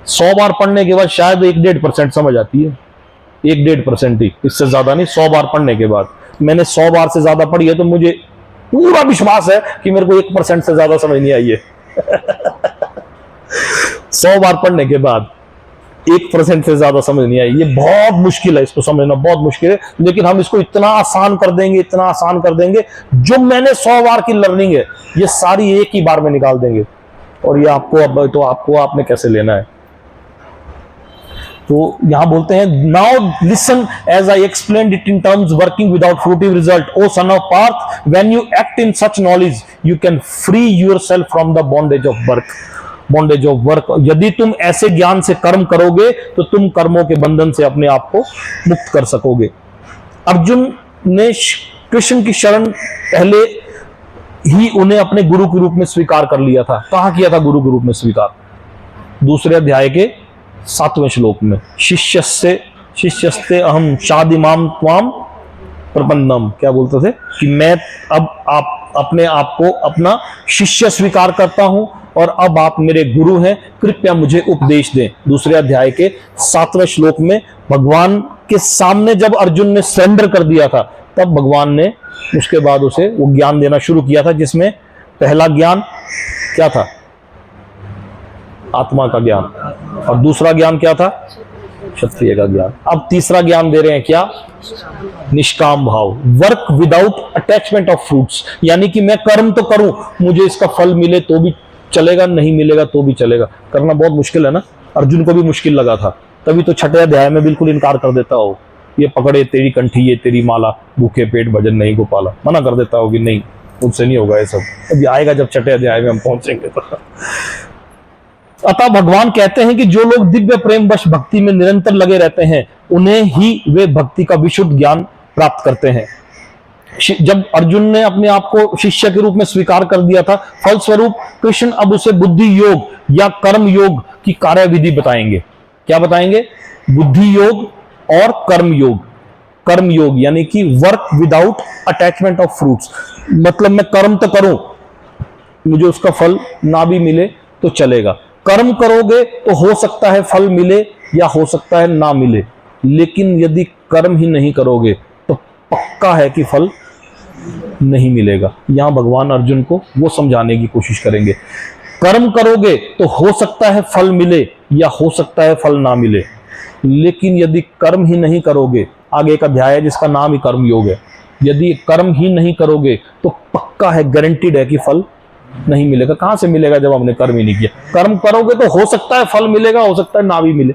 100 बार पढ़ने के बाद शायद 1-1.5% समझ आती है, 1-1.5% ही, इससे ज्यादा नहीं। 100 बार पढ़ने के बाद, मैंने 100 बार से ज्यादा पढ़ी है तो मुझे पूरा विश्वास है कि मेरे को 1% से ज्यादा समझ नहीं आई है। 100 बार पढ़ने के बाद 1% से ज्यादा समझ नहीं आई, ये बहुत मुश्किल है, इसको समझना बहुत मुश्किल है। लेकिन हम इसको इतना आसान कर देंगे, इतना आसान कर देंगे, जो मैंने 100 बार की लर्निंग है ये सारी एक ही बार में निकाल देंगे। और ये आपको अब तो आपने कैसे लेना है। तो यहां बोलते हैं, now listen as I explained it in terms working without fruitive result, o son of Partha, when you act in such knowledge you can free yourself from the bondage of work. यदि तुम ऐसे ज्ञान से कर्म करोगे तो तुम कर्मों के बंधन से अपने आप को मुक्त कर सकोगे। अर्जुन ने कृष्ण की शरण पहले ही उन्हें अपने गुरु के रूप में स्वीकार कर लिया था। कहां किया था गुरु के रूप में स्वीकार? दूसरे अध्याय के 7वें श्लोक में, शिष्यस्ते अहम शादिमाम त्वाम प्रपन्नम, क्या बोलते थे कि मैं अब अपने आप को अपना शिष्य स्वीकार करता हूं और अब आप मेरे गुरु हैं, कृपया मुझे उपदेश दें। दूसरे अध्याय के 7वें श्लोक में भगवान के सामने जब अर्जुन ने सरेंडर कर दिया था, तब भगवान ने उसके बाद उसे वो ज्ञान देना शुरू किया था, जिसमें पहला ज्ञान क्या था? आत्मा का ज्ञान। और दूसरा ज्ञान क्या था? क्षत्रिय का ज्ञान। अब तीसरा ज्ञान दे रहे हैं क्या? निष्काम भाव, work without attachment of fruits, यानी कि मैं कर्म तो करूं, मुझे इसका फल मिले तो भी चलेगा, नहीं मिलेगा तो भी चलेगा। करना बहुत मुश्किल है ना, अर्जुन को भी मुश्किल लगा था, तभी तो 6ठे अध्याय में बिल्कुल इनकार कर देता हो, ये पकड़े तेरी कंठी ये तेरी माला, भूखे पेट भजन नहीं गोपाला, मना कर देता हो कि नहीं मुझसे नहीं होगा ये सब। अभी आएगा जब 6ठे अध्याय में हम पहुंचेंगे तो। अतः भगवान कहते हैं कि जो लोग दिव्य प्रेम वश भक्ति में निरंतर लगे रहते हैं, उन्हें ही वे भक्ति का विशुद्ध ज्ञान प्राप्त करते हैं। जब अर्जुन ने अपने आप को शिष्य के रूप में स्वीकार कर दिया था, फलस्वरूप कृष्ण अब उसे बुद्धि योग या कर्म योग की कार्यविधि बताएंगे। क्या बताएंगे? बुद्धि योग और कर्म योग। कर्म योग यानी कि work without attachment of fruits, मतलब मैं कर्म तो करूं, मुझे उसका फल ना भी मिले तो चलेगा। कर्म करोगे तो हो सकता है फल मिले या हो सकता है ना मिले, लेकिन यदि कर्म ही नहीं करोगे तो पक्का है कि फल नहीं मिलेगा। यहां भगवान अर्जुन को वो समझाने की कोशिश करेंगे। कर्म करोगे तो हो सकता है फल मिले या हो सकता है फल ना मिले, लेकिन यदि कर्म ही नहीं करोगे, आगे एक अध्याय है जिसका नाम ही कर्म योग है, यदि कर्म ही नहीं करोगे तो पक्का है, गारंटीड है कि फल नहीं मिलेगा। कहां से मिलेगा जब हमने कर्म ही नहीं किया? कर्म करोगे तो हो सकता है फल मिलेगा, हो सकता है ना भी मिले,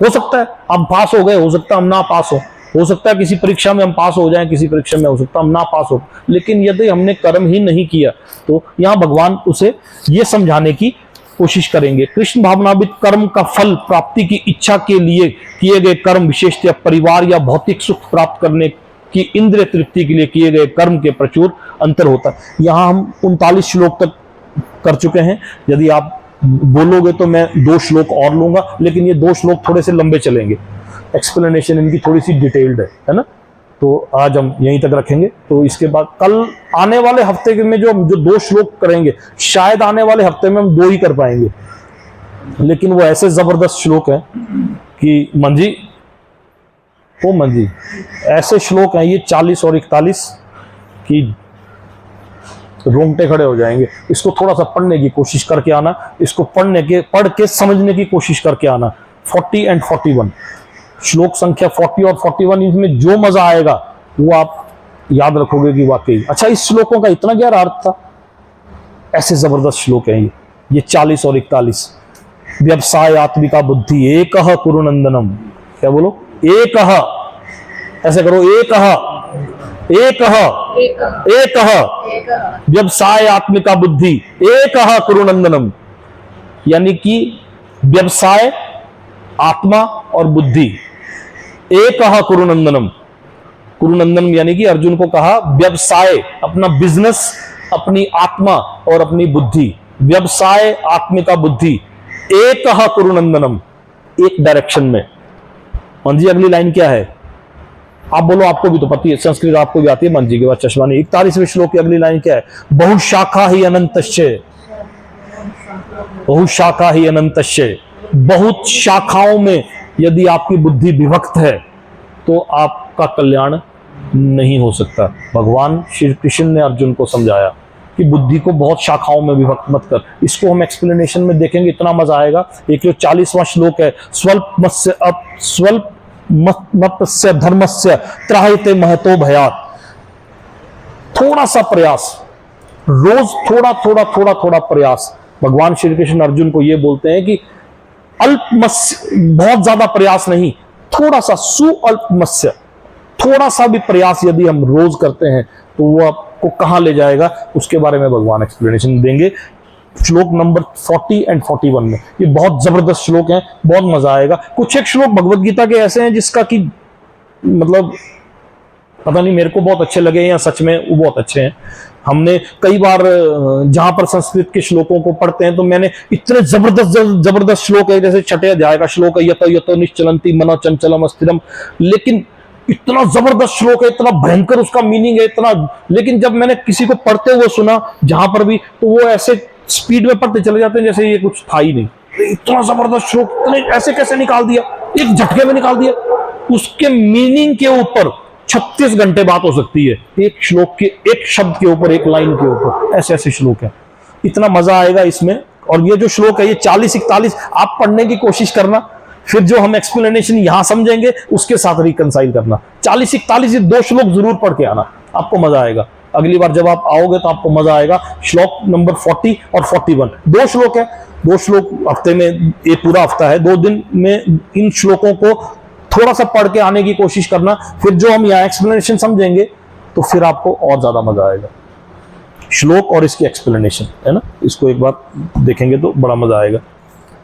हो सकता है हम पास हो गए, हो सकता है हम ना पास हो सकता है किसी परीक्षा में हम पास हो जाएं, किसी परीक्षा में हो सकता है हम ना पास हो। लेकिन यदि हमने कर्म ही नहीं किया तो यहां भगवान उसे ये समझाने की कोशिश करेंगे। कृष्ण भावनाविद कर्म का फल प्राप्ति की इच्छा के लिए किए गए कर्म, विशेषतः परिवार या भौतिक सुख प्राप्त करने की इंद्रिय तृप्ति के लिए किए गए कर्म के प्रचुर अंतर होता है। यहां हम 39 श्लोक तक कर चुके हैं। यदि आप बोलोगे तो मैं 2 श्लोक और लूंगा, लेकिन ये 2 श्लोक थोड़े से लंबे चलेंगे, एक्सप्लेनेशन इनकी थोड़ी सी डिटेल्ड है ना। तो आज हम यहीं तक रखेंगे। तो इसके बाद कल आने वाले हफ्ते में जो 2 श्लोक करेंगे, शायद आने वाले हफ्ते में हम 2 ही कर पाएंगे, लेकिन वो ऐसे जबरदस्त श्लोक हैं कि मंजी ऐसे श्लोक हैं ये 40 और 41 की रोंगटे खड़े हो जाएंगे। इसको थोड़ा सा पढ़ने की कोशिश करके आना, इसको पढ़ के समझने की कोशिश करके आना। 40 और 41 श्लोक संख्या 40 और 41, इसमें जो मजा आएगा वो आप याद रखोगे कि वाकई अच्छा इस श्लोकों का इतना गहरा अर्थ था। ऐसे जबरदस्त श्लोक हैं ये 40 और 41। व्यवसाय आत्मिका बुद्धि एकह कुरुनंदनम, क्या बोलो? एकह, ऐसे करो, एकह व्यवसाय आत्मिका बुद्धि एकह कुरुनंदनम, यानी कि व्यवसाय, आत्मा और बुद्धि, एकह कुरुनंदनम। कुरुनंदनम यानी कि अर्जुन को कहा व्यवसाय, अपना बिजनेस, अपनी आत्मा और अपनी बुद्धि, व्यवसाय आत्मिका बुद्धि एकह कुरुनंदनम, एक डायरेक्शन में। मान जी अगली लाइन क्या है? आप बोलो, आपको भी तो पता है, संस्कृत आपको भी आती है। मान जी के बाद चश्मा नहीं। 41वें श्लोक की अगली लाइन क्या है? बहुशाखा ही अनंतश्च, बहुशाखा ही अनंतश्य, बहुत शाखाओं में यदि आपकी बुद्धि विभक्त है तो आपका कल्याण नहीं हो सकता। भगवान श्री कृष्ण ने अर्जुन को समझाया कि बुद्धि को बहुत शाखाओं में विभक्त मत कर। इसको हम एक्सप्लेनेशन में देखेंगे, इतना मजा आएगा। एक जो 40वां श्लोक है, स्वल्प मत्स्य धर्मस्य त्राहिते महतो भयात। थोड़ा सा प्रयास, रोज थोड़ा प्रयास। भगवान श्री कृष्ण अर्जुन को यह बोलते हैं कि अल्प मत्स्य, बहुत ज्यादा प्रयास नहीं, थोड़ा सा सुअल्प मत्स्य, थोड़ा सा भी प्रयास यदि हम रोज करते हैं तो वो आपको कहां ले जाएगा, उसके बारे में भगवान एक्सप्लेनेशन देंगे श्लोक नंबर 40 और 41 में। ये बहुत जबरदस्त श्लोक हैं, बहुत मजा आएगा। कुछ एक श्लोक भगवत गीता के ऐसे हैं जिसका कि मतलब पता नहीं, मेरे को बहुत अच्छे लगे या सच में वो बहुत अच्छे हैं। हमने कई बार जहां पर संस्कृत के श्लोकों को पढ़ते हैं तो मैंने इतने जबरदस्त श्लोक है, जैसे छठे अध्याय का श्लोक है, यतो यतो निश्चलंती मनो चंचलम अस्थिरम, लेकिन इतना जबरदस्त श्लोक है, इतना भयंकर उसका मीनिंग है, इतना। लेकिन जब मैंने किसी को पढ़ते हुए सुना जहां पर भी, तो वो ऐसे स्पीड में पढ़ते चले जाते हैं जैसे ये कुछ था ही नहीं। इतना जबरदस्त श्लोक, इतने ऐसे कैसे निकाल दिया, एक झटके में निकाल दिया। उसके मीनिंग के ऊपर 36 घंटे बात हो सकती है, एक श्लोक के एक शब्द के ऊपर, एक लाइन के ऊपर, ऐसे ऐसे श्लोक है। इतना मजा आएगा इसमें। और ये जो श्लोक है ये 40-41 आप पढ़ने की कोशिश करना, फिर जो हम एक्सप्लेनेशन यहां समझेंगे उसके साथ रिकंसाइल करना। 40-41 ये 2 श्लोक जरूर पढ़ के आना, आपको मजा आएगा। अगली बार जब आप आओगे तो आपको मजा आएगा। श्लोक नंबर 40 और 41 2 श्लोक है, 2 श्लोक हफ्ते में, ये पूरा हफ्ता है, 2 दिन में इन श्लोकों को थोड़ा सा पढ़ के आने की कोशिश करना। फिर जो हम यहाँ एक्सप्लेनेशन समझेंगे तो फिर आपको और ज्यादा मजा आएगा। श्लोक और इसकी एक्सप्लेनेशन है ना, इसको एक बार देखेंगे तो बड़ा मजा आएगा।